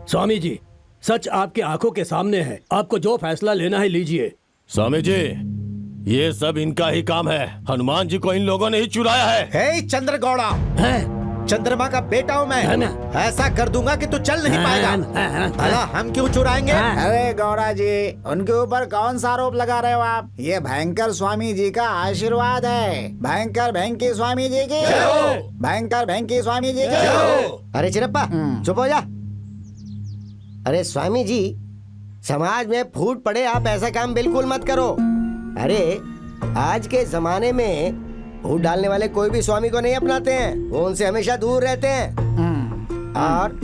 स्वामी जी, सच आपकी आंखों के सामने है, आपको जो फैसला लेना है लीजिए। स्वामी जी, ये सब इनका ही काम है, हनुमान जी को इन लोगों ने ही चुराया है। हे चंद्र गौड़ा, चंद्रमा का बेटा हूँ मैं, ऐसा कर दूंगा कि तू चल नहीं पाएगा। भला हम क्यों चुराएंगे? अरे गौड़ा जी, उनके ऊपर कौन सा आरोप लगा रहे हो आप? ये भयंकर स्वामी जी का आशीर्वाद है। भयंकर भेंकी स्वामी जी की, भयंकर भेंकी स्वामी जी की। अरे चिरप्पा चुप हो जा। अरे स्वामी जी, समाज में फूट पड़े, आप ऐसा काम बिल्कुल मत करो। अरे आज के जमाने में फूट डालने वाले कोई भी स्वामी को नहीं अपनाते हैं, वो उनसे हमेशा दूर रहते हैं। और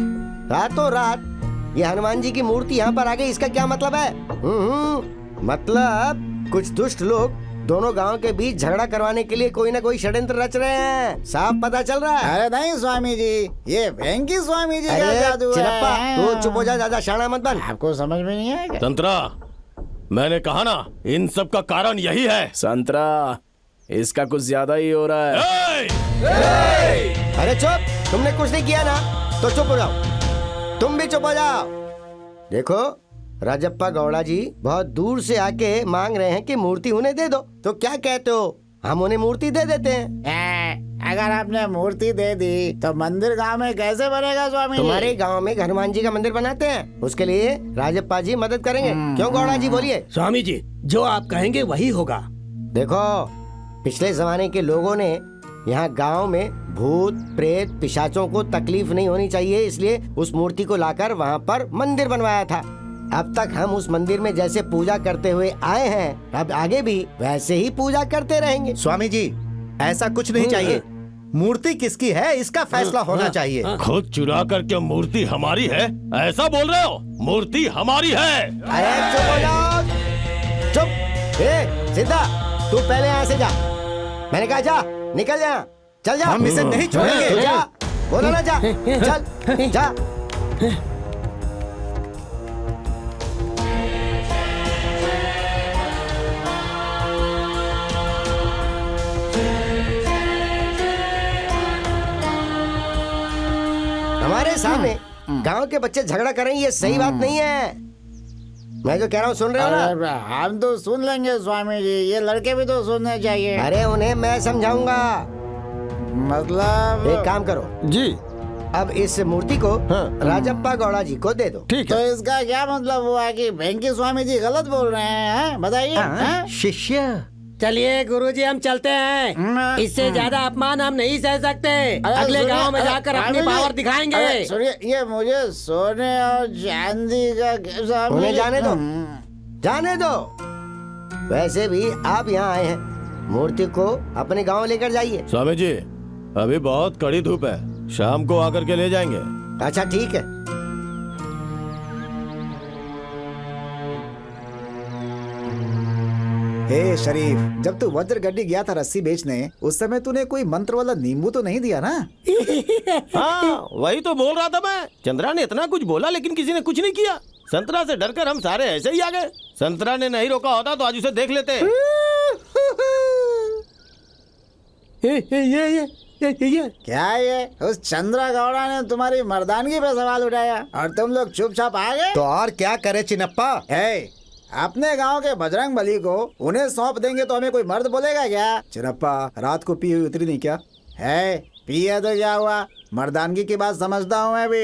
रातों रात ये हनुमान जी की मूर्ति यहाँ पर आ गई, इसका क्या मतलब है? मतलब कुछ दुष्ट लोग दोनों गांव के बीच झगड़ा करवाने के लिए कोई ना कोई षड्यंत्र रच रहे हैं, साफ पता चल रहा है। अरे नहीं स्वामी जी, ये भेंकी स्वामी जी का अरे जादू चिरप्पा, है। तू चुप हो जा, ज्यादा शाना मत बन। आपको समझ में नहीं आएगा? संतरा, मैंने कहा ना, इन सब का कारण यही है। संतरा, इसका कुछ ज्यादा ही हो रहा है। अरे चुप, तुमने कुछ नहीं किया ना, तो चुप हो जाओ। तुम भी चुप हो जाओ। देखो राजप्पा गौड़ा जी बहुत दूर से आके मांग रहे हैं कि मूर्ति उन्हें दे दो, तो क्या कहते हो, हम उन्हें मूर्ति दे देते हैं। अगर आपने मूर्ति दे दी तो मंदिर गांव में कैसे बनेगा स्वामी? तुम्हारे गांव में हनुमान जी का मंदिर बनाते हैं, उसके लिए राजप्पा जी मदद करेंगे। क्यों गौड़ा जी, बोलिए। स्वामी जी, जो आप कहेंगे वही होगा। देखो, पिछले जमाने के लोगों ने यहाँ गांव में भूत प्रेत पिशाचों को तकलीफ नहीं होनी चाहिए, इसलिए उस मूर्ति को लाकर वहाँ पर मंदिर बनवाया था। अब तक हम उस मंदिर में जैसे पूजा करते हुए आए हैं, अब आगे भी वैसे ही पूजा करते रहेंगे। स्वामी जी, ऐसा कुछ नहीं चाहिए। मूर्ति किसकी है इसका फैसला होना चाहिए। खुद चुरा करके मूर्ति हमारी है, ऐसा बोल रहे हो? मूर्ति हमारी है। अरे चुप हो जाओ, चुप। ए सीधा, तू पहले यहाँ से जा। मैंने कहा जा, निकल जा, चल जा। हम इसे नहीं छोड़ेंगे। तू जा, बोलो ना, जा, चल जा। मेरे सामने गांव के बच्चे झगड़ा कर रहे हैं, ये सही बात नहीं है। मैं जो कह रहा हूँ सुन रहे हो ना? अरे हम तो सुन लेंगे स्वामी जी, ये लड़के भी तो सुनने चाहिए। अरे उन्हें मैं समझाऊंगा। मतलब एक काम करो जी अब इस मूर्ति को राजप्पा गौड़ा जी को दे दो। ठीक तो है। इसका क्या मतलब हुआ कि वेंकी स्वामी जी गलत बोल रहे हैं? बताइए। हैं? शिष्य चलिए गुरुजी हम चलते हैं, इससे ज्यादा अपमान हम नहीं सह सकते। अगले सुनिए, गांव में जाकर अपनी स्वामी जी, पावर दिखाएंगे। अरे सुनिए, ये मुझे सोने और चांदी का स्वामी उन्हें जी- जाने दो, जाने दो। वैसे भी आप यहाँ आए हैं, मूर्ति को अपने गांव लेकर जाइए। स्वामी जी अभी बहुत कड़ी धूप है, शाम को आकर के ले जाएंगे। अच्छा ठीक है। हे शरीफ, जब तू वज्र गड्डी गया था रस्सी बेचने, उस समय तूने कोई मंत्र वाला नींबू तो नहीं दिया ना? हाँ वही तो बोल रहा था मैं। चंद्रा ने इतना कुछ बोला लेकिन किसी ने कुछ नहीं किया। संतरा से डरकर हम सारे ऐसे ही आ गए। संतरा ने नहीं रोका होता तो आज उसे देख लेते। ये क्या ये उस चंद्रा गौड़ा ने तुम्हारी मर्दानगी पे सवाल उठाया और तुम लोग चुपचाप आ गए? तो और क्या करे चिनप्पा? अपने गांव के बजरंग बली को उन्हें सौंप देंगे तो हमें कोई मर्द बोलेगा क्या? चिनप्पा, रात को पी हुई उतरी नहीं क्या? है पिया तो क्या हुआ, मर्दानगी की बात समझता हूँ मैं भी।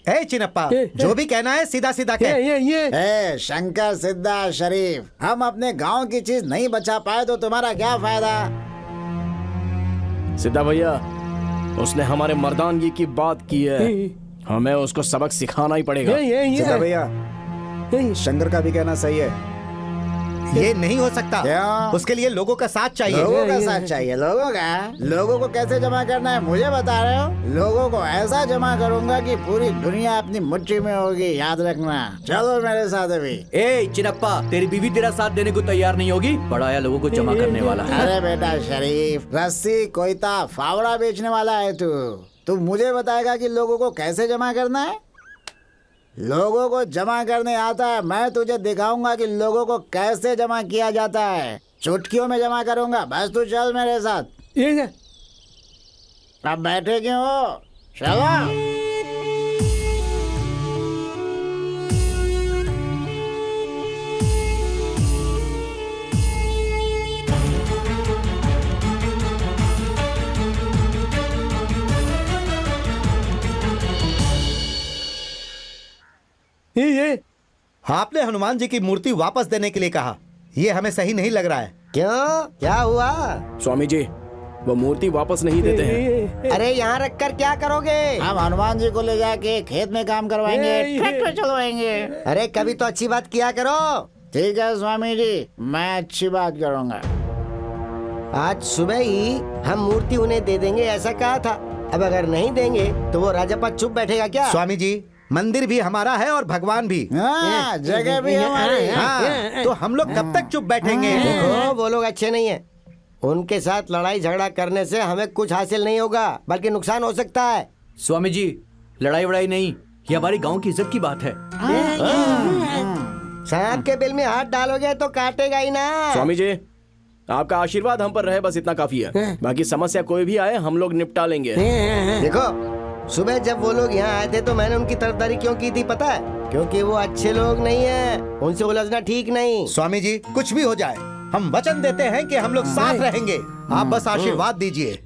ए चिनप्पा, जो भी कहना है सीधा सीधा कह। ए शंकर सिद्धा शरीफ, हम अपने गांव की चीज नहीं बचा पाए तो तुम्हारा क्या फायदा? सिद्धा भैया, उसने हमारे मर्दानगी की बात की है, हमें उसको सबक सिखाना ही पड़ेगा। सीता भैया, शंकर का भी कहना सही है। ये नहीं हो सकता। क्यों? उसके लिए लोगों का साथ चाहिए। लोगों का साथ चाहिए। लोगों को कैसे जमा करना है मुझे बता रहे हो? लोगों को ऐसा जमा करूंगा कि पूरी दुनिया अपनी मुट्ठी में होगी, याद रखना। चलो मेरे साथ अभी। ए चिनप्पा, तेरी बीवी तेरा साथ देने को तैयार नहीं होगी। बड़ा आया लोगों को जमा करने वाला है। अरे बेटा शरीफ, रस्सी कोयता फावड़ा बेचने वाला है तू मुझे बताएगा कि लोगों को कैसे जमा करना है? लोगों को जमा करने आता है, मैं तुझे दिखाऊंगा कि लोगों को कैसे जमा किया जाता है। चुटकियों में जमा करूंगा, बस तू चल मेरे साथ। अब बैठे क्यों हो? चलो। आपने हनुमान जी की मूर्ति वापस देने के लिए कहा, ये हमें सही नहीं लग रहा है। क्यों, क्या हुआ? स्वामी जी, वो मूर्ति वापस नहीं देते हैं। अरे यहाँ रख कर क्या करोगे? हम हनुमान जी को ले जाके खेत में काम करवाएंगे, ट्रैक्टर चलवाएंगे। अरे कभी तो अच्छी बात किया करो। ठीक है स्वामी जी, मैं अच्छी बात करूंगा। आज सुबह ही हम मूर्ति उन्हें दे देंगे ऐसा कहा था। अब अगर नहीं देंगे तो वो राजप्पा चुप बैठेगा क्या? स्वामी जी, मंदिर भी हमारा है और भगवान भी। हाँ, जगह भी हमारी। हाँ, तो हम लोग कब तक चुप बैठेंगे? देखो वो लोग अच्छे नहीं है। उनके साथ लड़ाई झगड़ा करने से हमें कुछ हासिल नहीं होगा, बल्कि नुकसान हो सकता है। स्वामी जी, लड़ाई वड़ाई नहीं, ये हमारी गांव की इज्जत की बात है। सांप के बिल में हाथ डालोगे तो काटेगा ही ना। स्वामी जी, आपका आशीर्वाद हम पर रहे, बस इतना काफी है। बाकी समस्या कोई भी आए हम लोग निपटा लेंगे। देखो सुबह जब वो लोग यहाँ आए थे तो मैंने उनकी तरफदारी क्यों की थी पता है? क्योंकि वो अच्छे लोग नहीं हैं, उनसे उलझना ठीक नहीं। स्वामी जी, कुछ भी हो जाए हम वचन देते हैं कि हम लोग साथ रहेंगे। आप बस आशीर्वाद दीजिए।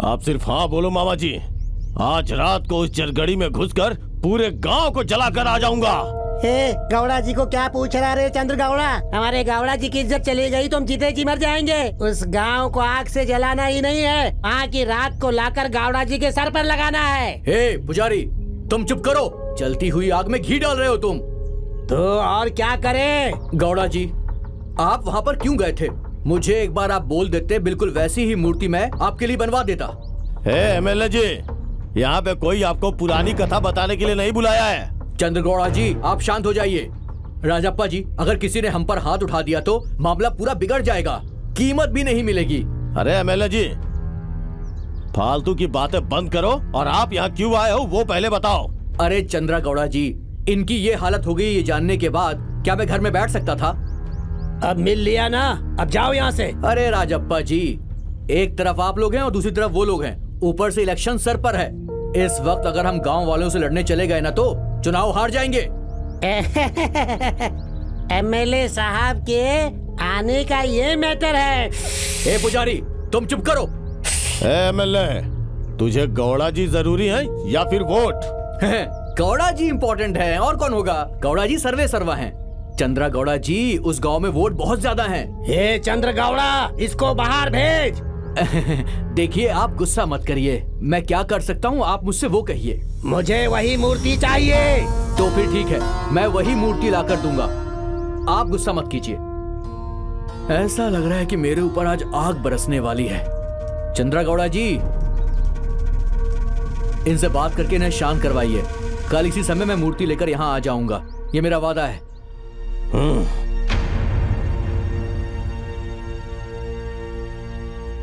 आप सिर्फ हाँ बोलो मामा जी, आज रात को उस जरगड़ी में घुसकर पूरे गांव को जलाकर आ जाऊंगा। हे गौड़ा जी को क्या पूछ रहा रे चंद्र गौड़ा? हमारे गौड़ा जी की इज्जत चली गई तो हम जीते जी मर जाएंगे। उस गांव को आग से जलाना ही नहीं है, वहाँ की राख को लाकर गौड़ा जी के सर पर लगाना है। हे पुजारी, तुम चुप करो। जलती हुई आग में घी डाल रहे हो तुम। तो और क्या करे? गौड़ा जी, आप वहाँ पर क्यों गए थे? मुझे एक बार आप बोल देते, बिल्कुल वैसी ही मूर्ति मैं आपके लिए बनवा देता। हे एमएलए जी, यहाँ पे कोई आपको पुरानी कथा बताने के लिए नहीं बुलाया है। चंद्रगौड़ा जी आप शांत हो जाइए। राजप्पा जी अगर किसी ने हम पर हाथ उठा दिया तो मामला पूरा बिगड़ जाएगा, कीमत भी नहीं मिलेगी। अरे एमएलए जी, फालतू की बातें बंद करो और आप यहाँ क्यों आए हो वो पहले बताओ। अरे चंद्रगौड़ा जी, इनकी ये हालत हो गई ये जानने के बाद क्या मैं घर में बैठ सकता था? अब मिल लिया ना, अब जाओ यहाँ से। अरे राजप्पा जी, एक तरफ आप लोग हैं और दूसरी तरफ वो लोग हैं, ऊपर से इलेक्शन सर पर है। इस वक्त अगर हम गांव वालों से लड़ने चले गए ना तो चुनाव हार जाएंगे। एमएलए साहब के आने का ये मैटर है। ए पुजारी तुम चुप करो। एमएलए, तुझे गौड़ा जी जरूरी है या फिर वोट? गौड़ा जी इम्पोर्टेंट है और कौन होगा? गौड़ा जी सर्वे सर्वा हैं। चंद्रा गौड़ा जी उस गांव में वोट बहुत ज्यादा हैं। हे चंद्र गौड़ा, इसको बाहर भेज। देखिए आप गुस्सा मत करिए, मैं क्या कर सकता हूँ आप मुझसे वो कहिए। मुझे वही मूर्ति चाहिए। तो फिर ठीक है, मैं वही मूर्ति लाकर दूंगा, आप गुस्सा मत कीजिए। ऐसा लग रहा है कि मेरे ऊपर आज आग बरसने वाली है। चंद्रा गौड़ा जी, इनसे बात करके इन्हें शांत करवाइए। कल इसी समय मैं मूर्ति लेकर यहाँ आ जाऊंगा, ये मेरा वादा है।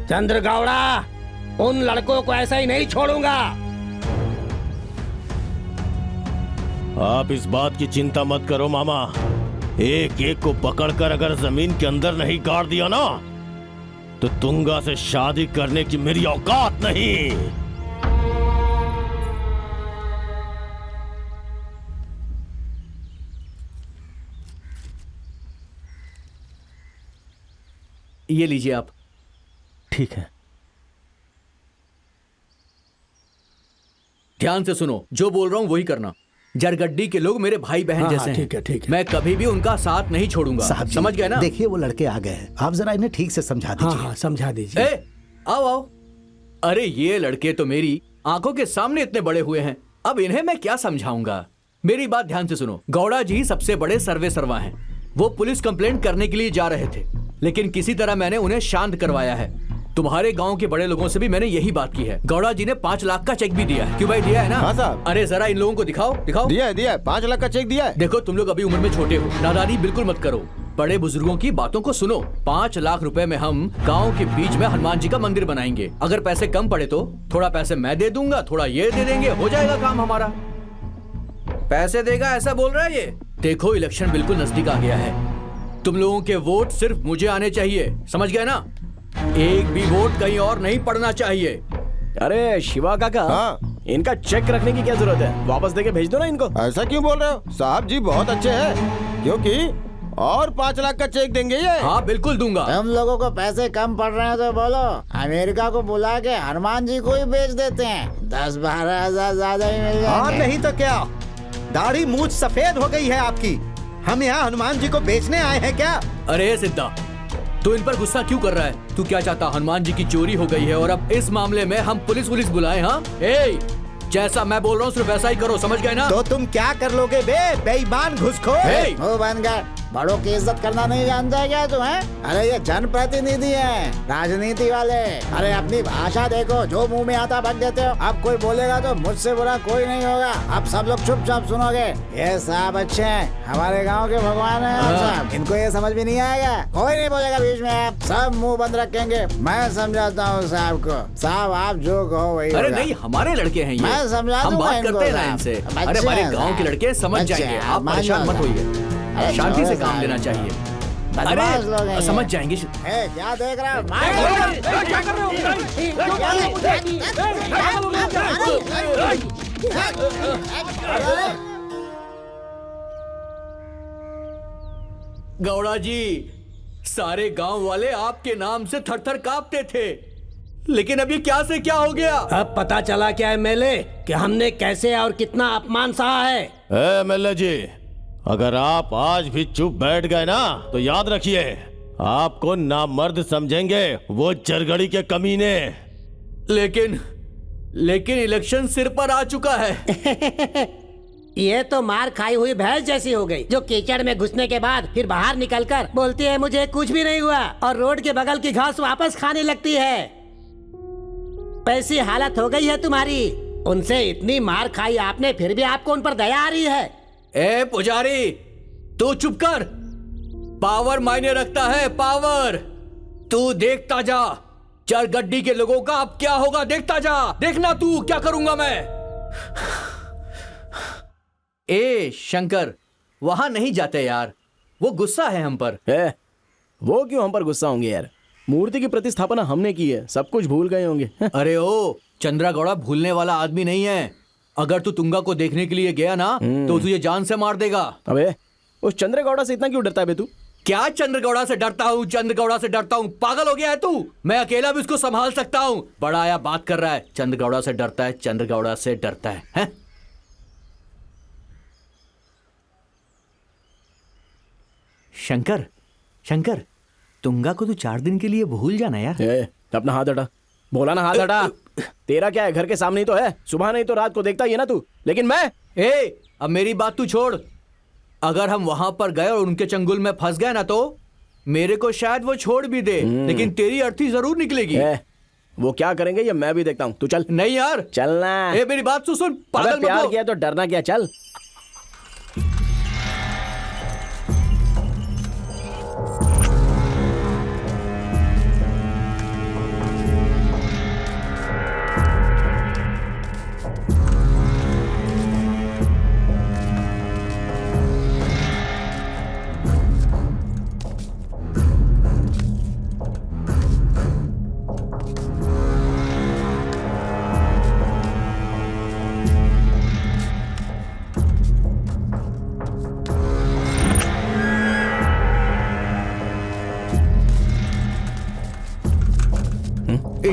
चंद्र गौड़ा, उन लड़कों को ऐसा ही नहीं छोड़ूंगा। आप इस बात की चिंता मत करो मामा, एक एक को पकड़कर अगर जमीन के अंदर नहीं गाड़ दिया ना तो तुंगा से शादी करने की मेरी औकात नहीं। ये लीजिए आप। ठीक है। ध्यान से सुनो, जो बोल रहा हूँ वही करना। जरगड्डी के लोग मेरे भाई बहन जैसे हैं। ठीक है, ठीक है। मैं कभी भी उनका साथ नहीं छोड़ूंगा। साहब जी, समझ गए ना? देखिए वो लड़के आ गए हैं, आप जरा इन्हें ठीक से समझा दीजिए। हाँ, समझा दीजिए। ए, आओ आओ। अरे ये लड़के तो मेरी आंखों के सामने इतने बड़े हुए हैं, अब इन्हें मैं क्या समझाऊंगा। मेरी बात ध्यान से सुनो। गौड़ा जी सबसे बड़े सर्वे सर्वा हैं। वो पुलिस कंप्लेंट करने के लिए जा रहे थे, लेकिन किसी तरह मैंने उन्हें शांत करवाया है। तुम्हारे गांव के बड़े लोगों से भी मैंने यही बात की है। गौड़ा जी ने 5 लाख का चेक भी दिया है। क्यों भाई, दिया है ना? हाँ साहब। अरे जरा इन लोगों को दिखाओ दिखाओ। दिया है 5 लाख का चेक दिया है। देखो तुम लोग अभी उम्र में छोटे हो, नादानी बिल्कुल मत करो। बड़े बुजुर्गों की बातों को सुनो। 5 लाख रुपए में हम गांव के बीच में हनुमान जी का मंदिर बनाएंगे। अगर पैसे कम पड़े तो थोड़ा पैसे मैं दे दूंगा, थोड़ा ये दे देंगे, हो जाएगा काम हमारा। पैसे देगा ऐसा बोल रहा है ये? देखो इलेक्शन बिल्कुल नजदीक आ गया है, तुम लोगों के वोट सिर्फ मुझे आने चाहिए, समझ गए ना? एक भी वोट कहीं और नहीं पड़ना चाहिए। अरे शिवा काका, हाँ? इनका चेक रखने की क्या जरूरत है? वापस देके भेज दो ना इनको। ऐसा क्यों बोल रहे हो साहब जी? बहुत अच्छे हैं, क्योंकि और 5 लाख का चेक देंगे ये। हाँ बिल्कुल दूंगा। तुम लोगों को पैसे कम पड़ रहे हैं तो बोलो, अमेरिका को बुला के हनुमान जी को ही बेच देते हैं, 10-12 हजार ज्यादा ही मिल और जाएंगे। नहीं तो क्या, दाढ़ी मूछ सफेद हो गई है आपकी। हम यहाँ हनुमान जी को बेचने आए हैं क्या? अरे सिद्धा, तू इन पर गुस्सा क्यों कर रहा है? तू क्या चाहता? हनुमान जी की चोरी हो गई है और अब इस मामले में हम पुलिस बुलाए? हाँ, ए, जैसा मैं बोल रहा हूँ सिर्फ वैसा ही करो, समझ गए ना? तो तुम क्या कर लोगे बे बेईमान घुसखोर? मुंह बंद कर, बड़ों की इज्जत करना नहीं जानता है क्या तुम्हें? अरे ये जनप्रतिनिधि हैं, राजनीति वाले। अरे अपनी भाषा देखो, जो मुंह में आता बक देते हो। अब कोई बोलेगा तो मुझसे बुरा कोई नहीं होगा। अब सब लोग चुपचाप सुनोगे। ये साहब अच्छे हैं, हमारे गांव के भगवान हैं साहब, इनको ये समझ भी नहीं आएगा। कोई नहीं बोलेगा बीच में, आप सब मुंह बंद रखेंगे। मैं समझाता हूँ साहब को। साहब आप जो कहो वही अरे होगा। नहीं, हमारे लड़के हैं ये, मैं समझा हम दूंगा बात इनको करते हैं ना साहब। इनसे। बच्चे अरे हमारे हैं गांव के साहब। लड़के समझ बच्चे जाएंगे, हैं, आप मान परेशान लो मत होइए, अरे शांति से छोड़ो काम साहब। लेना चाहिए। बदमाश लोग हैं अरे ये। समझ जाएंगे। ए, क्या देख रहा है? गौड़ा जी, सारे गांव वाले आपके नाम से थर-थर कांपते थे, लेकिन अब ये क्या से क्या हो गया? अब पता चला क्या एमएलए कि हमने कैसे और कितना अपमान सहा है। एमएलए जी, अगर आप आज भी चुप बैठ गए ना तो याद रखिए, आपको नामर्द समझेंगे वो चरगड़ी के कमीने। लेकिन इलेक्शन सिर पर आ चुका है। ये तो मार खाई हुई भैंस जैसी हो गई, जो कीचड़ में घुसने के बाद फिर बाहर निकलकर बोलती है मुझे कुछ भी नहीं हुआ, और रोड के बगल की घास वापस खाने लगती है। पैसी हालत हो गई है तुम्हारी। उनसे इतनी मार खाई आपने, फिर भी आपको उन पर दया आ रही है। ए पुजारी, तू चुप कर। पावर मायने रखता है, पावर। तू देखता जा, चरगड्डी के लोगों का अब क्या होगा, देखता जा। देखना तू क्या करूंगा मैं। ए शंकर, वहां नहीं जाते यार, वो गुस्सा है हम पर। वो क्यों हम पर गुस्सा होंगे यार? मूर्ति की प्रतिस्थापना हमने की है, सब कुछ भूल गए होंगे। अरे ओ, चंद्रा गौड़ा भूलने वाला आदमी नहीं है। अगर तू तुंगा को देखने के लिए गया ना तो तुझे जान से मार देगा। अबे उस चंद्रगौड़ा से इतना क्यों डरता है बे तू? क्या चंद्रगौड़ा से डरता हूँ? चंद्रगौड़ा से डरता हूँ? पागल हो गया है तू? मैं अकेला भी उसको संभाल सकता हूँ। बड़ा आया बात कर रहा है, चंद्रगौड़ा से डरता है, चंद्रगौड़ा से डरता है, हैं? शंकर, शंकर, तुंगा को तू 4 दिन के लिए भूल जाना यार। अपना हाथ हटा, बोला ना हाथ हटा। तेरा क्या है, घर के सामने ही तो है, सुबह नहीं तो रात को देखता ही है ना तू। लेकिन मैं अब मेरी बात तू छोड़। अगर हम वहां पर गए और उनके चंगुल में फंस गए ना तो मेरे को शायद वो छोड़ भी दे, लेकिन तेरी अर्थी जरूर निकलेगी। वो क्या करेंगे ये मैं भी देखता हूँ, तू चल। नहीं यार, चलना। मेरी बात सुन, पागल मत प्यार हो। किया तो डरना क्या, चल।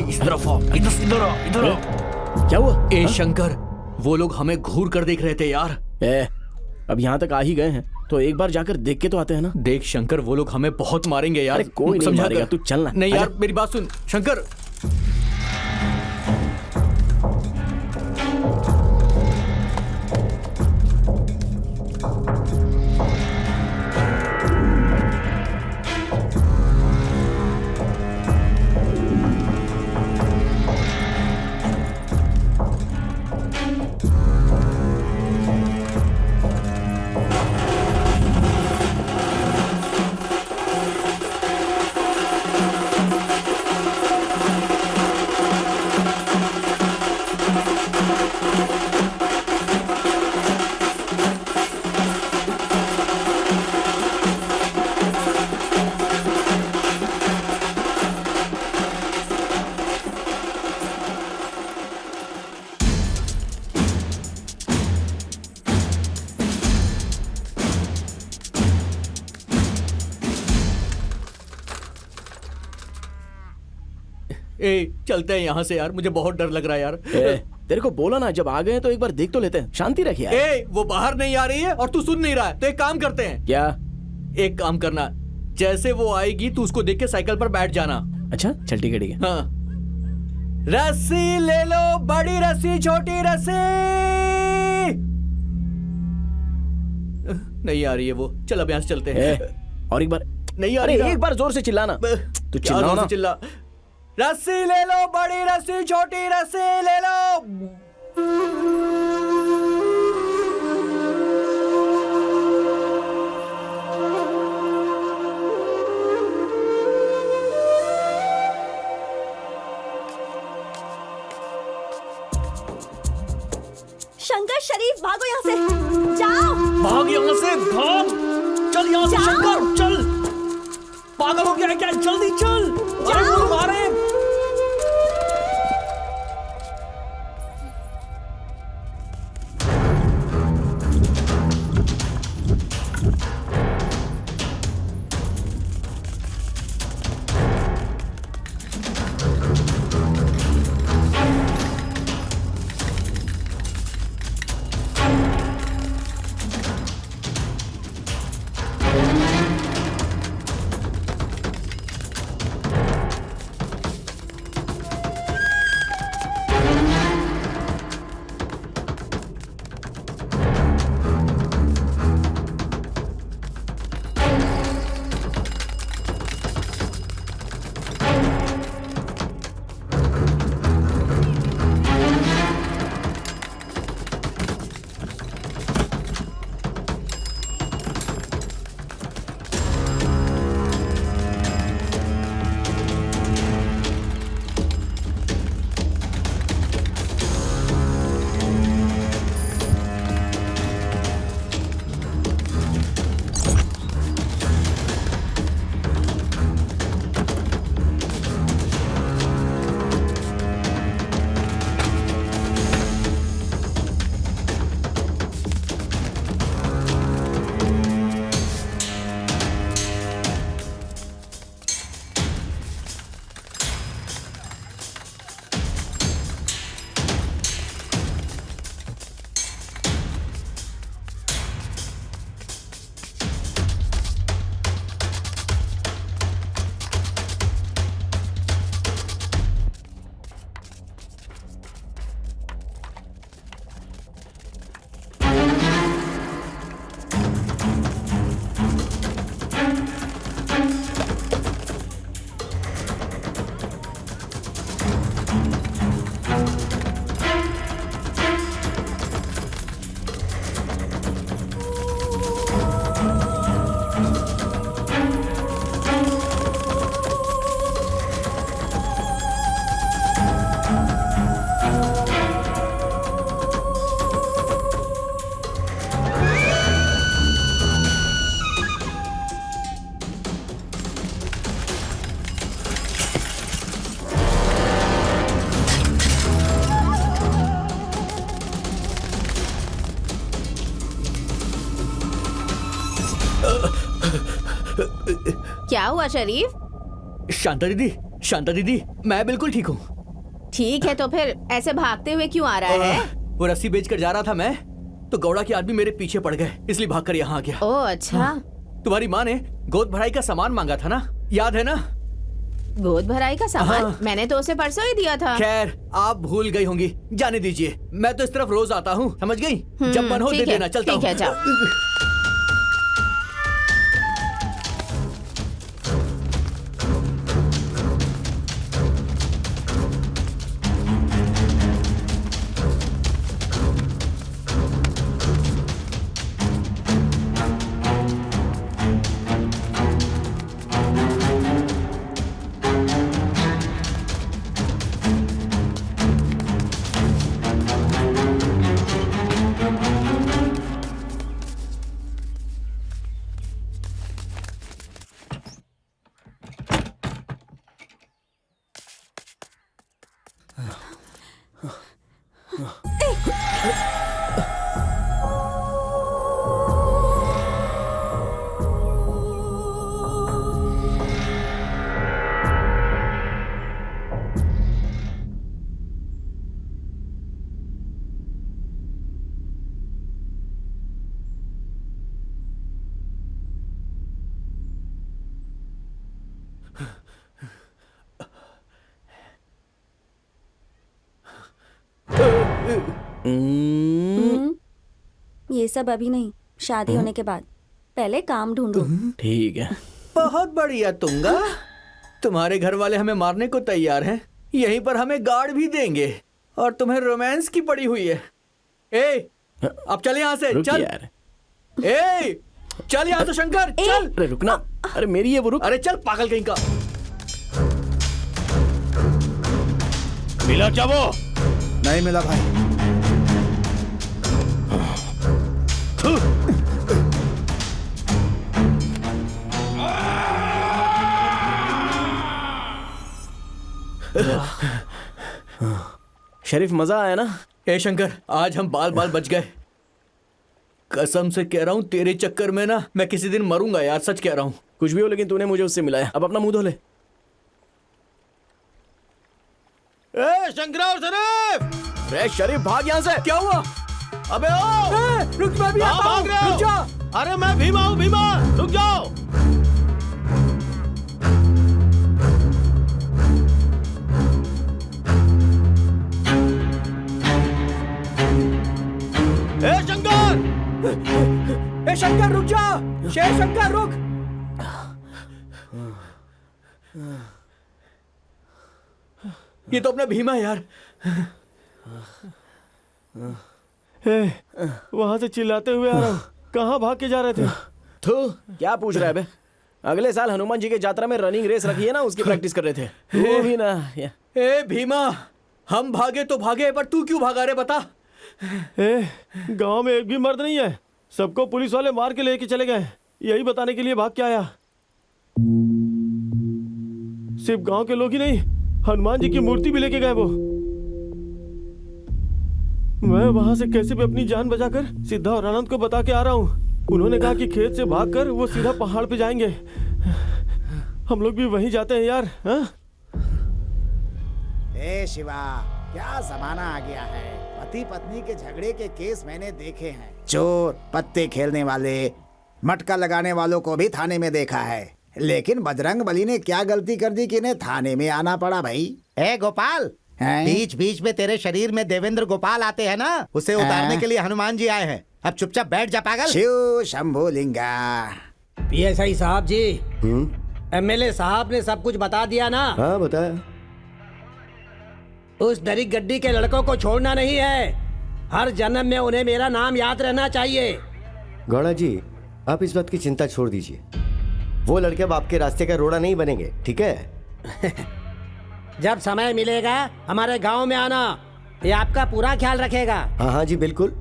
इस तरफ आओ, इधर आओ। क्या हुआ? ए शंकर, वो लोग हमें घूर कर देख रहे थे यार। अब यहाँ तक आ ही गए हैं तो एक बार जाकर देख के तो आते हैं ना। देख शंकर, वो लोग हमें बहुत मारेंगे यार। अरे कोई नहीं मारेगा, तू चलना। नहीं यार, मेरी बात सुन शंकर। चलते हैं यहाँ से यार, मुझे बहुत डर लग रहा है यार। तेरे को बोला ना, जब आ गए तो एक बार देख तो लेते हैं। शांति रख यार। वो बाहर नहीं आ रही है और तू सुन नहीं रहा है, तो एक काम करते हैं। क्या? एक काम करना, जैसे वो आएगी तू उसको देख के साइकिल पर बैठ जाना। अच्छा चल, ठीक है ठीक है। हाँ। रस्सी ले लो, बड़ी रस्सी, छोटी रस्सी। नहीं आ रही है वो, चल अब यहाँ से चलते हैं। और एक बार नहीं आ रही। एक बार जोर से चिल्लाना। तू चिल्लाओ ना। चिल्ला। रस्सी ले लो, बड़ी रस्सी, छोटी रस्सी ले लो। शंकर, शरीफ, भागो यहाँ से, जाओ। भाग यहाँ से, भाग। चल यहाँ से शंकर, चल। पागल हो गया है क्या? जल्दी चल। अरे वो लोग आ रहे हैं। हुआ शरीफ? शांता दीदी, मैं बिल्कुल ठीक हूँ। ठीक है, तो फिर ऐसे भागते हुए क्यों आ रहा है? वो रस्सी बेच कर जा रहा था मैं, तो गौड़ा के आदमी मेरे पीछे पड़ गए, इसलिए भागकर यहाँ आ गया। ओह अच्छा। तुम्हारी माँ ने गोद भराई का सामान मांगा था ना, याद है ना? गोद भराई का सामान? मैंने तो उसे परसों ही दिया था। खैर, आप भूल गई होंगी, जाने दीजिए। मैं तो इस तरफ रोज आता हूँ, समझ गई? जब मन हो दे देना, चलता हूँ। ठीक है, जाओ। ये सब अभी नहीं, शादी होने के बाद। पहले काम ढूंढो। ठीक है। बहुत बढ़िया तुंगा, तुम्हारे घर वाले हमें मारने को तैयार हैं, यहीं पर हमें गार्ड भी देंगे, और तुम्हें रोमांस की पड़ी हुई है। ए, अब चल यहाँ से, चल यार। ए, चल यहाँ से शंकर, चल। अरे रुकना, अरे मेरी है वो, रुक। अरे चल पागल कहीं का। मिला क्या वो? नहीं मिला भाई। शरीफ, मजा आया ना? ए शंकर, आज हम बाल बाल बच गए। कसम से कह रहा हूँ, तेरे चक्कर में ना मैं किसी दिन मरूंगा यार, सच कह रहा हूँ। कुछ भी हो, लेकिन तूने मुझे उससे मिलाया। अब अपना मुंह धो ले। ए शंकरा और शरीफ! अरे शरीफ, भाग यहाँ से। क्या हुआ? अबे ओ! रुक, मैं भी आता हूँ। भाग रहे हो? रुक जा। अरे मैं भीमा हूँ, भीमा, रुक जाओ। ए शंकर! ए शंकर रुक जा, शेर शंकर रुक। ये तो अपना भीमा है यार। वहां से चिल्लाते हुए आ रहा हूँ। कहाँ भाग के जा रहे थे? तो क्या पूछ रहा है बे? अगले साल हनुमान जी के यात्रा में रनिंग रेस रखी है ना, उसकी प्रैक्टिस कर रहे थे। वो भी ना। ए भीमा, हम भागे तो भागे, पर तू क्यों भागा रे, बता। गांव में एक भी मर्द नहीं है, सबको पुलिस वाले मार के लेके चले गए। यही बताने के लिए भाग के आया। सिर्फ गांव के लोग ही नहीं, हनुमान जी की मूर्ति भी लेके गए वो। मैं वहां से कैसे भी अपनी जान बचाकर सिद्धा और आनंद को बता के आ रहा हूँ। उन्होंने कहा कि खेत से भागकर वो सीधा पहाड़ पे जाएंगे। हम लोग भी वहीं जाते हैं यार। ए शिवा, क्या जमाना आ गया है। पति पत्नी के झगड़े के केस मैंने देखे हैं। चोर, पत्ते खेलने वाले, मटका लगाने वालों को भी थाने में देखा है। लेकिन बजरंग बली ने क्या गलती कर दी कि इन्हें थाने में आना पड़ा भाई। ए गोपाल, बीच बीच में तेरे शरीर में देवेंद्र गोपाल आते हैं ना, उसे उतारने के लिए हनुमान जी आए हैं। अब चुपचाप बैठ जा पागल। शिव शंभू लिंगा। पीएसआई साहब जी, एमएलए साहब ने सब कुछ बता दिया ना? हाँ बताया। उस दरी गड्डी के लड़कों को छोड़ना नहीं है। हर जन्म में उन्हें मेरा नाम याद रहना चाहिए। गौड़ा जी, आप इस बात की चिंता छोड़ दीजिए। वो लड़के अब आपके रास्ते का रोड़ा नहीं बनेंगे, ठीक है? जब समय मिलेगा हमारे गांव में आना, ये आपका पूरा ख्याल रखेगा। हाँ हाँ जी बिल्कुल।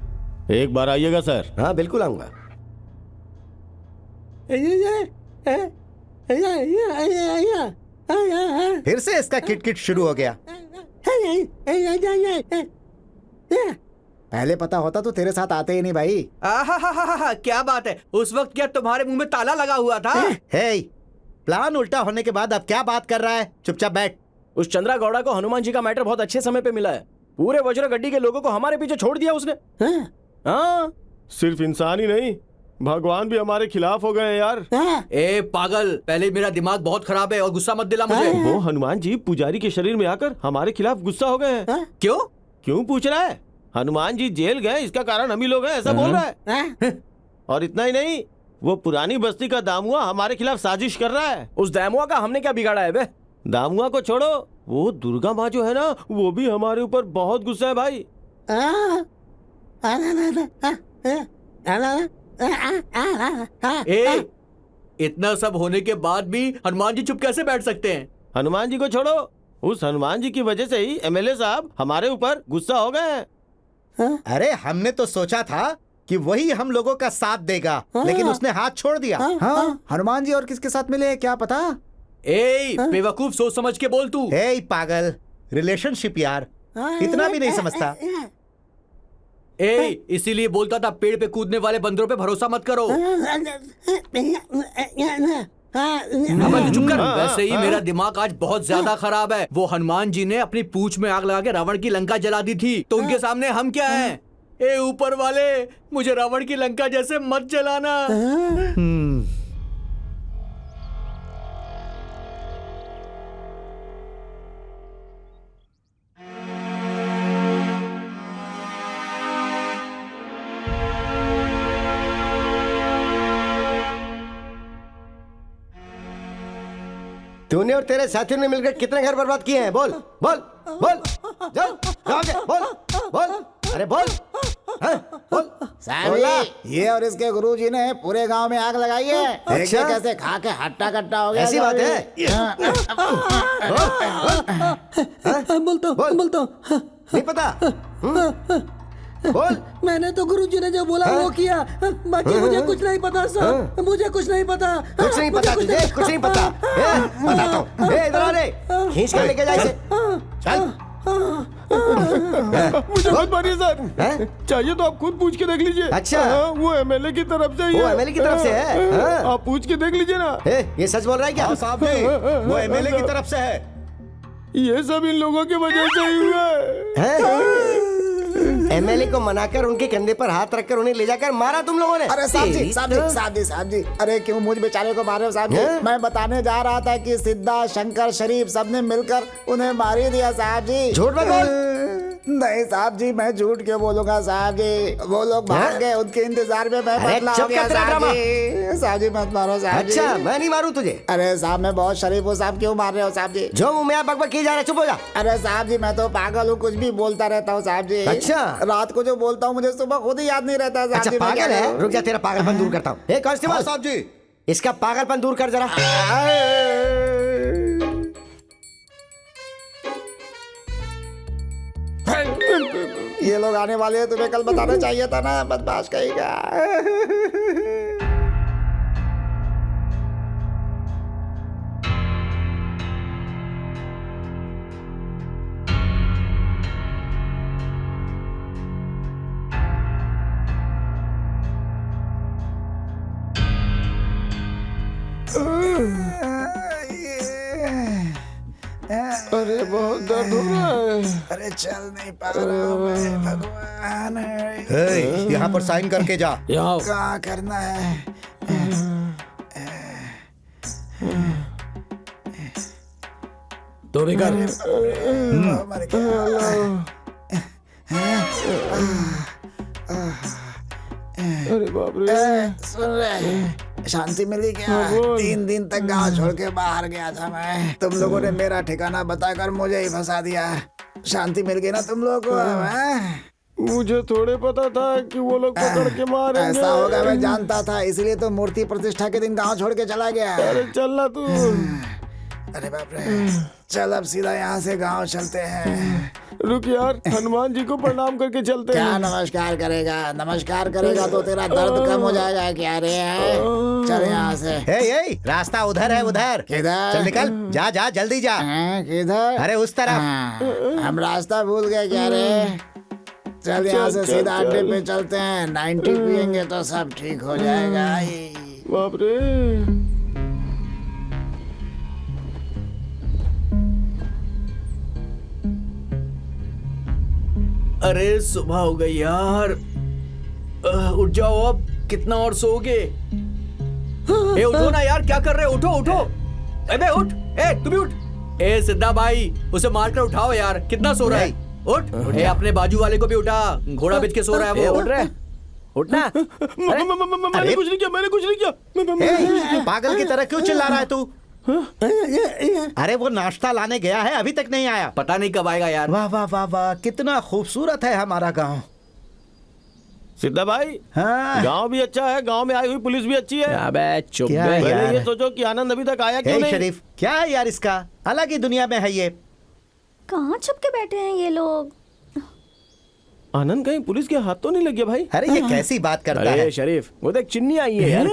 एक बार आइएगा सर। हाँ बिल्कुल आऊंगा। फिर से इसका किटकिट शुरू हो गया। पहले पता होता तो तेरे साथ आते ही नहीं भाई। आहा, क्या बात है। उस वक्त क्या तुम्हारे मुंह में ताला लगा हुआ था? हे, प्लान उल्टा होने के बाद अब क्या बात कर रहा है? चुपचाप बैठ। उस चंद्रा गौड़ा को हनुमान जी का मैटर बहुत अच्छे समय पे मिला है। पूरे वज्र गड्डी के लोगों को हमारे पीछे छोड़ दिया उसने। हाँ, सिर्फ इंसान ही नहीं, भगवान भी हमारे खिलाफ हो गए हैं यार। ए पागल, पहले मेरा दिमाग बहुत खराब है और गुस्सा मत दिला मुझे। वो हनुमान जी पुजारी के शरीर में आकर हमारे खिलाफ गुस्सा हो गए हैं। क्यों? क्यों पूछ रहा है? हनुमान जी जेल गए, इसका कारण हम ही लोग हैं, ऐसा बोल रहा है। और इतना ही नहीं, वो पुरानी बस्ती का दामुआ हमारे खिलाफ साजिश कर रहा है। उस दामुआ का हमने क्या बिगाड़ा है बे? दामुआ को छोड़ो, वो दुर्गा माँ जो है ना, वो भी हमारे ऊपर बहुत गुस्सा है भाई। ए, इतना सब होने के बाद भी हनुमान जी चुप कैसे बैठ सकते हैं? हनुमान जी को छोड़ो, उस हनुमान जी की वजह से ही एमएलए साहब हमारे ऊपर गुस्सा हो गए हैं। अरे हमने तो सोचा था कि वही हम लोगों का साथ देगा, लेकिन उसने हाथ छोड़ दिया। हाँ, हनुमान जी और किसके साथ मिले क्या पता? ए बेवकूफ, सोच समझ के बोल तू। ए पागल, रिलेशनशिप यार, इतना भी नहीं समझता। ए, इसीलिए बोलता था पेड़ पे कूदने वाले बंदरों पे भरोसा मत करो। अब तू चुप कर। वैसे ही मेरा दिमाग आज बहुत ज्यादा खराब है। वो हनुमान जी ने अपनी पूंछ में आग लगा के रावण की लंका जला दी थी, तो उनके सामने हम क्या हैं? ए ऊपर वाले, मुझे रावण की लंका जैसे मत जलाना। तूने और तेरे साथियों ने मिलकर कितने घर बर्बाद किए हैं? बोल बोल बोल, जाओ आगे, बोल बोल, अरे बोल, बोल। साहब, ये और इसके गुरुजी ने पूरे गांव में आग लगाई है। अच्छा? कैसे खा के हट्टा कट्टा हो गया। ऐसी बात है? बोलता हूँ। नहीं पता? बोल। मैंने तो गुरुजी ने जो बोला वो किया, बाकी मुझे कुछ नहीं पता सर, मुझे कुछ नहीं पता। कुछ नहीं पता तुझे? कुछ नहीं पता? बताता हूँ। इधर आ रे, खींच कर लेके जा इसे। चल। मुझे बहुत मारिए सर। चाहिए तो आप खुद पूछ के देख लीजिए। अच्छा। वो एमएलए की तरफ से ही है। वो एमएलए की तरफ से है? आप पूछ के देख लीजिए ना। ये सच बोल रहा है क्या? साहब जी, वो एमएलए की तरफ से है। ये सब इन लोगों की वजह से ही हुआ है। एमएलए को मनाकर उनके कंधे पर हाथ रखकर उन्हें ले जाकर मारा तुम लोगों ने। अरे साहब जी, साहब जी, साहब जी, साहब जी, अरे क्यों मुझ बेचारे को मारे हो साहब जी? मैं बताने जा रहा था कि सिद्धा, शंकर, शरीफ सबने मिलकर उन्हें मार ही दिया साहब जी। झूठ मत बोल। नहीं साहब जी, मैं झूठ क्यों बोलूंगा साहब जी? वो लोग भाग गए, उनके इंतजार में मैं बदला हो गया साहब जी। साहब जी मत मारो साहब जी। अच्छा, मैं नहीं मारूं तुझे? अरे साहब, मैं बहुत शरीफ हूँ साहब, क्यों मार रहे हो साहब जी? जो मुंह में आप बकबक किए जा रहे, चुप हो जा। अरे साहब जी, मैं तो पागल हूँ, कुछ भी बोलता रहता हूँ साहब जी। अच्छा? रात को जो बोलता हूँ मुझे सुबह खुद ही याद नहीं रहता साहब अच्छा जी। मैं क्या पागल है? करूं? रुक जा, तेरा पागलपन दूर करता हूँ। ए कांस्टेबल साहब जी, इसका पागलपन दूर कर जरा। ये लोग आने वाले हैं, तुम्हें कल बताना चाहिए था ना, बदमाश कहेगा। अरे बहुत दर्द हो रहा है। अरे चल नहीं पा रहा हूं मैं, भगवान। यहाँ पर साइन करके जा। यहाँ क्या करना है? तो भी कर। मर गया। अरे बाप रे। सुन रहे, शांति मिली क्या? 3 दिन तक गांव छोड़ के बाहर गया था मैं। तुम लोगों ने मेरा ठिकाना बताकर मुझे ही फंसा दिया। शांति मिल गई ना तुम लोगों को? मुझे थोड़े पता था कि वो लोग पकड़ के मारेंगे। ऐसा होगा मैं जानता था, इसलिए तो मूर्ति प्रतिष्ठा के दिन गांव छोड़ के चला गया। अरे चल ना तू। अरे बाप रे, चल अब सीधा यहाँ से गांव चलते हैं। रुक यार, हनुमान जी को प्रणाम करके चलते क्या हैं। नमस्कार करेगा? नमस्कार करेगा तो तेरा दर्द कम हो जाएगा क्या रे? चल यहाँ से। रास्ता उधर है, उधर। किधर? चल निकल, जा जा, जल्दी जा। किधर? अरे उस तरफ। हम रास्ता भूल गए क्या रे? चल यहाँ से सीधा अड्डे पे चलते हैं। 90 पियेंगे तो सब ठीक हो जाएगा। बाप रे। अरे सुबह हो गई यार। उठ जाओ अब, कितना और सोओगे? ए उठो ना यार, क्या कर रहे हो? उठो उठो। अबे उठ, ए तू भी उठ। ए सिद्धा भाई, उसे मारकर उठाओ यार, कितना सो रहा है? उठ। ए अपने बाजू वाले को भी उठा, घोड़ा बेच के सो रहा है वो। उठ रहे, उठना। मैंने कुछ नहीं किया, मैंने कुछ नहीं किया। पागल की तरह क्यों चिल्ला रहा है तू? अरे वो नाश्ता लाने गया है, अभी तक नहीं आया। पता नहीं कब आएगा यार। वाह वाह वाह वाह, कितना खूबसूरत है हमारा गांव। सिद्धा भाई, हाँ। गांव भी अच्छा है, गांव में आई हुई पुलिस भी अच्छी है। अबे चुप क्या बे। है? पहले यार। ये सोचो कि आनंद अभी तक आया क्यों ए नहीं। शरीफ, क्या है यार इसका? अलग ही दुनिया में है ये। कहाँ छुप के बैठे हैं ये लोग? आनंद कहीं पुलिस के हाथ तो नहीं लग गया भाई? अरे ये कैसी बात करता अरे है? शरीफ, वो देख चिन्नी आई है यार।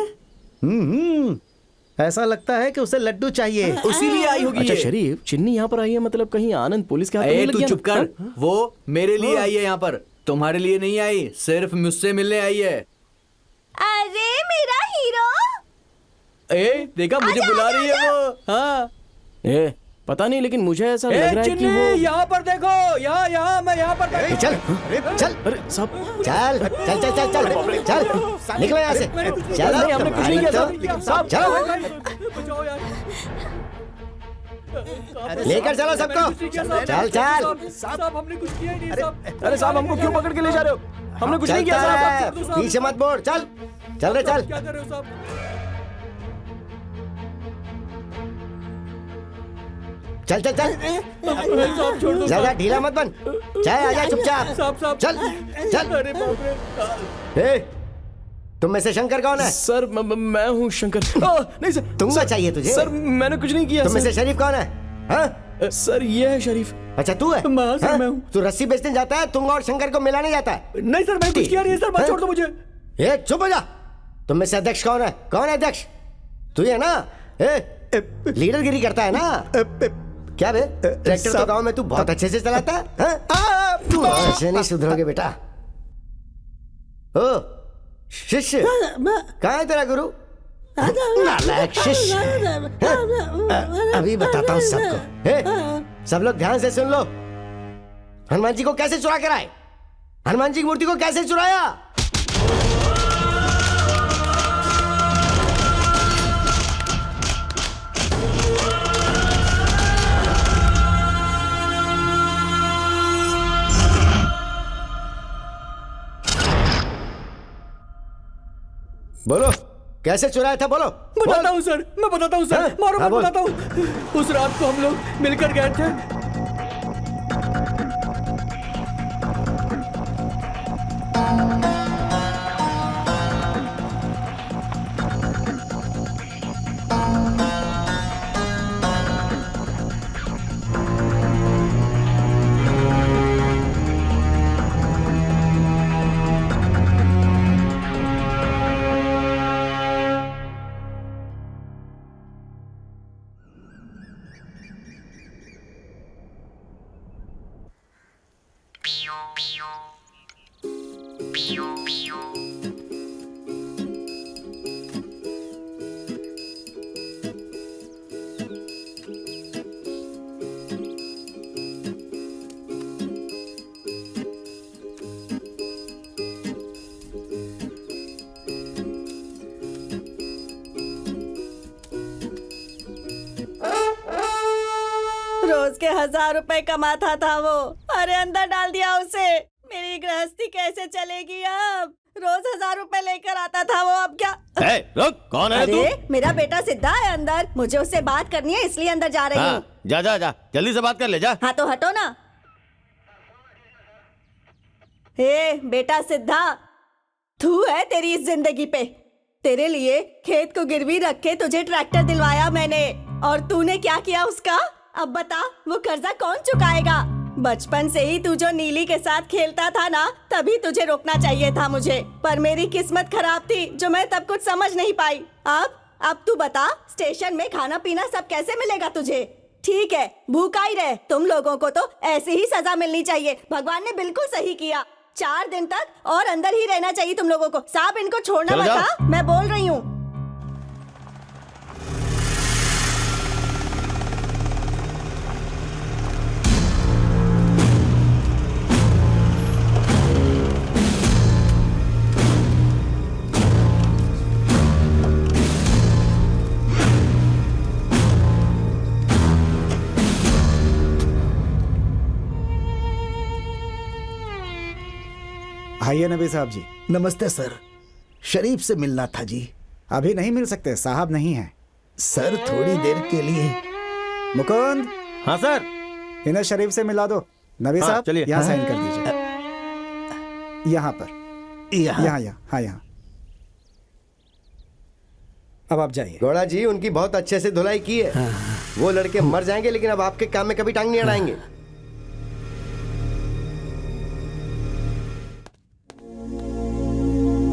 ऐसा लगता है कि उसे लड्डू चाहिए। उसीलिए आई होगी अच्छा ये। शरीफ, चिन्नी यहाँ पर आई है, मतलब कहीं आनंद पुलिस के हाथ तो नहीं ए लग तू गया चुप ना? कर, वो मेरे लिए आई है यहाँ पर, तुम्हारे लिए नहीं आई, सिर्फ मुझसे मिलने आई है। अरे मेरा हीरो! ए देखा, मुझे बुला रही है वो। हाँ ए पता नहीं, लेकिन मुझे ऐसा लग रहा है कि वो। यहाँ पर देखो, यहाँ मैं यहाँ पर बैठा- चल चल अरे सब चल चल चल चल चल चल निकलो यहाँ से। चलो, नहीं, हमने कुछ नहीं किया तुम्हारी साहब। चलो बचाओ यार। लेकर चलो सबको। चल चल। साहब हमने कुछ किया ही नहीं साहब। अरे साहब, हमको क्यों पकड़ के ले जा रहे हो? हमने कुछ नहीं किया चलता साहब। है, पीछे मत बोल। चल चल रे चल। क्या कर रहे हो साहब? चल चल चल, साहब छोड़ दो ज्यादा ढीला मत बन। चल आजा चुपचाप। साहब चल चल। अरे बाप रे। ए, तुम में से शंकर कौन है? सर मैं हूँ शंकर। नहीं सर, तुंगा चाहिए तुझे? सर मैंने कुछ नहीं किया। तुम में से सर। शरीफ कौन है? हाँ? सर ये है शरीफ। अच्छा तू है? मैं- सर, हाँ? मैं हूँ। तू रस्सी बेचने जाता है, तुंगा और शंकर को मिलाने जाता है? नहीं सर, मैं कुछ किया नहीं है सर, मत छोड़ दो मुझे। ए चुप हो जा। तुम में से अध्यक्ष कौन है? कौन है अध्यक्ष? तू ही है ना? लीडरगिरी करता है ना? क्या बे, ट्रैक्टर तो गांव में तू बहुत अच्छे से चलाता है, हाँ? तू ऐसे नहीं सुधरोगे बेटा। ओ शिष्य, कहाँ है तेरा गुरु? नालायक शिष्य। अभी बताता हूँ सबको। सब लोग ध्यान से सुन लो। हनुमान जी को कैसे चुरा कर आए? हनुमान जी की मूर्ति को कैसे चुराया? बोलो, कैसे चुराया था? बोलो। बताता हूँ सर, मैं बताता हूँ सर। हाँ? मारो, हाँ, मैं बोल। बताता हूँ। उस रात को हम लोग मिलकर गए थे। रोज के 1000 रुपए कमाता था वो, अरे अंदर डाल दिया उसे। मेरी गृहस्थी कैसे चलेगी अब? रोज 1000 रुपए लेकर आता था वो, अब क्या? ए, रुक, कौन है तू? अरे मेरा बेटा सिद्धा है अंदर, मुझे उससे बात करनी है इसलिए अंदर जा रही हूँ। हाँ, जा जा जा, जल्दी से बात कर ले जा। हाँ तो हटो ना। ए बेटा सिद्धा, तू है तेरी इस जिंदगी पे। तेरे लिए खेत को गिरवी रख के तुझे ट्रैक्टर दिलवाया मैंने, और तूने क्या किया उसका? अब बता, वो कर्जा कौन चुकाएगा? बचपन से ही तू जो नीली के साथ खेलता था ना, तभी तुझे रोकना चाहिए था मुझे, पर मेरी किस्मत खराब थी जो मैं तब कुछ समझ नहीं पाई। अब तू बता, स्टेशन में खाना पीना सब कैसे मिलेगा तुझे? ठीक है, भूखा ही रहे। तुम लोगों को तो ऐसे ही सजा मिलनी चाहिए। भगवान ने बिल्कुल सही किया। 4 दिन तक और अंदर ही रहना चाहिए तुम लोगों को। साहब इनको छोड़ना चलो मत, जाओ। हाँ? मैं बोल रही हूँ। आइए नबी साहब जी। नमस्ते सर, शरीफ से मिलना था जी। अभी नहीं मिल सकते, साहब नहीं है। सर थोड़ी देर के लिए। मुकुंद, हाँ सर। इन्हें शरीफ से मिला दो। नबी हाँ, साहब चलिए। यहाँ हाँ। साइन कर दीजिए। यहाँ पर, यहाँ यहाँ यहाँ, हाँ यहाँ। अब आप जाइए। गौड़ा जी, उनकी बहुत अच्छे से धुलाई की है। वो लड़के मर जाएंगे लेकिन अब आपके काम में कभी टांग नहीं अड़ाएंगे।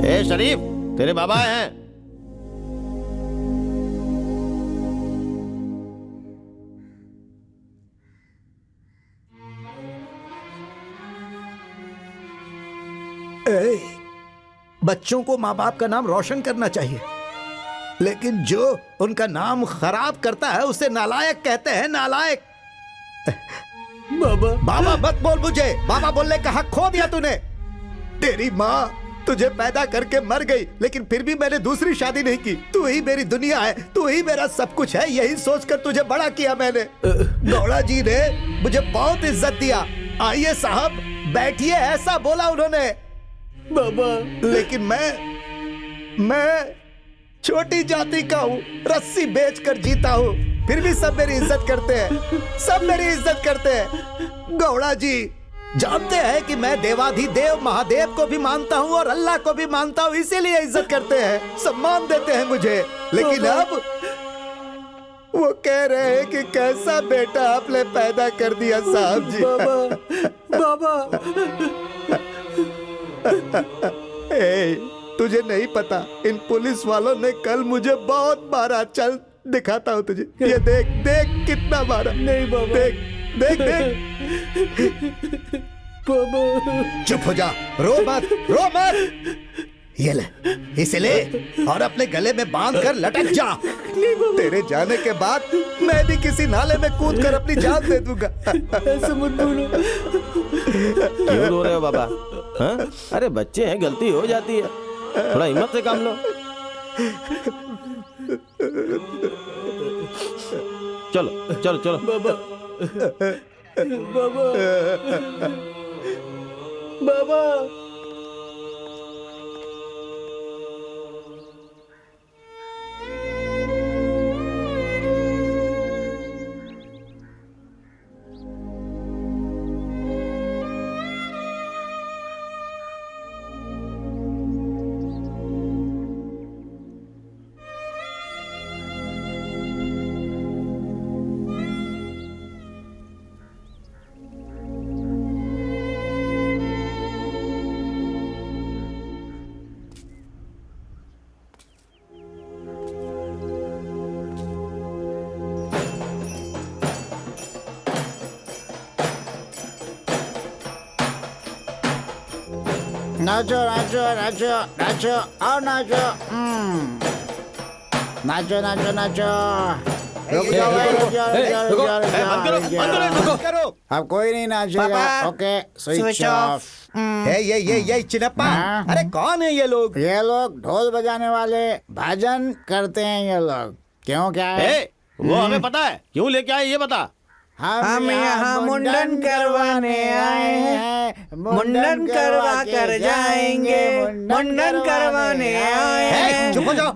ए शरीफ, तेरे बाबा हैं। बच्चों को माँ बाप का नाम रोशन करना चाहिए, लेकिन जो उनका नाम खराब करता है उसे नालायक कहते हैं। नालायक। बाबा बाबा मत बोल मुझे। बाबा बोलने का हक खो दिया तूने। तेरी माँ तुझे पैदा करके मर गई, लेकिन फिर भी मैंने दूसरी शादी नहीं की। तू ही मेरी दुनिया है, तू ही मेरा सब कुछ है। यही सोचकर तुझे बड़ा किया मैंने। गौड़ा जी ने मुझे बहुत इज्जत दिया। आइए साहब बैठिए, ऐसा बोला उन्होंने। बाबा, लेकिन मैं छोटी जाति का हूँ, रस्सी बेचकर जीता हूँ, फिर भी सब मेरी इज्जत करते हैं। सब मेरी इज्जत करते हैं। गौड़ा जी जानते हैं कि मैं देवाधिदेव महादेव को भी मानता हूँ और अल्लाह को भी मानता हूँ, इसीलिए इज्जत करते हैं, सम्मान देते हैं मुझे। लेकिन अब वो कह रहे हैं कि कैसा बेटा आपने पैदा कर दिया साहब जी। बाबा ए, तुझे नहीं पता, इन पुलिस वालों ने कल मुझे बहुत मारा। चल दिखाता हूँ तुझे। ये देख देख कितना मारा। नहीं बाबा। देख देख देख। बाबा चुप हो जा, रो मत, रो मत। ये ले, इसे ले और अपने गले में बांध कर लटक जा। तेरे जाने के बाद मैं भी किसी नाले में कूद कर अपनी जान दे दूंगा। ऐसे मत बोलो। क्यों रो रहे हो बाबा? हाँ? अरे बच्चे हैं, गलती हो जाती है, थोड़ा हिम्मत से काम लो। चलो चलो चलो। बाबा बाबा बाबा नाचो नाचो नाचो नाचो और नाचो। नाचो नाचो नाचो। रुक जाओ भाई, रुक जाओ, रुक जाओ, रुक जाओ, रुक जाओ, रुक जाओ। अब कोई नहीं नाचेगा। Okay, switch off. ये चिनप्पा, हाँ? अरे कौन है ये लोग? ये लोग ढोल बजाने वाले भजन करते हैं ये लोग। क्यों, क्या है? ए, वो हमें पता है, क्यों लेके आए ये बता। हम यहाँ मुंडन करवाने आए हैं, मुंडन करवा कर जाएंगे, मुंडन करवाने आए हैं। चुप हो जाओ।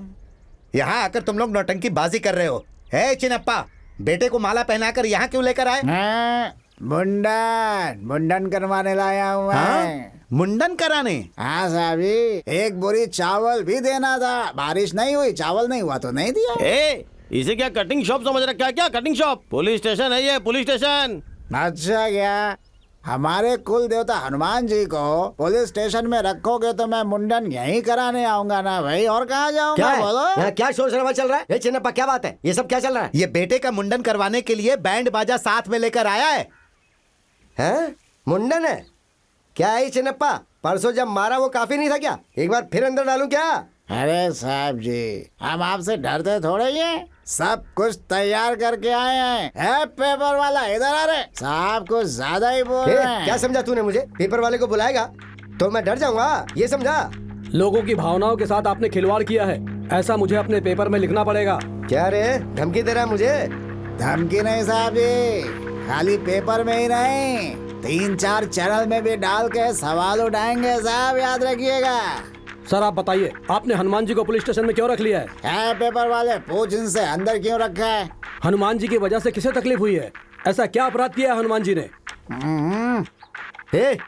यहाँ आकर तुम लोग नौटंकी बाजी कर रहे हो। हे चिनप्पा, बेटे को माला पहनाकर यहाँ क्यों लेकर आए? मुंडन मुंडन करवाने लाया हूँ मैं। मुंडन कराने? हाँ साहब जी, एक बोरी चावल भी देना था। बारिश नहीं हुई, चावल नहीं हुआ तो नहीं दिया। ए, इसे क्या कटिंग शॉप समझ रखा है क्या? Cutting shop? पुलिस स्टेशन है ये, पुलिस स्टेशन। अच्छा, क्या हमारे कुल देवता हनुमान जी को पुलिस स्टेशन में रखोगे तो मैं मुंडन यहीं कराने आऊंगा ना भाई, और कहाँ जाऊंगा? बोलो। यहाँ क्या शोर शराबा चल रहा है? ये चिन्नप्पा क्या बात है? ये सब क्या चल रहा है? ये बेटे का मुंडन करवाने के लिए बैंड बाजा साथ में लेकर आया है। हैं? मुंडन है? क्या है ये चिन्नप्पा? परसों जब मारा वो काफी नहीं था क्या? एक बार फिर अंदर डालूं क्या? अरे साहब जी, हम आपसे डरते थोड़े ही हैं। सब कुछ तैयार करके आए हैं। है पेपर वाला, इधर आ रहे। साहब कुछ ज्यादा ही बोल रहे हैं। क्या समझा तूने मुझे? पेपर वाले को बुलाएगा तो मैं डर जाऊंगा, ये समझा? लोगों की भावनाओं के साथ आपने खिलवाड़ किया है, ऐसा मुझे अपने पेपर में लिखना पड़ेगा। क्या रे, धमकी दे रहा है मुझे? धमकी नहीं साहब जी, खाली पेपर में ही नहीं, 3-4 चैनल में भी डाल के सवाल उठाएंगे साहब, याद रखिएगा। सर आप बताइए, आपने हनुमान जी को पुलिस स्टेशन में क्यों रख लिया है? पेपर वाले, पूछ इनसे अंदर क्यों रखा है। हनुमान जी की वजह से किसे तकलीफ हुई है? ऐसा क्या अपराध किया है हनुमान जी ने? हे,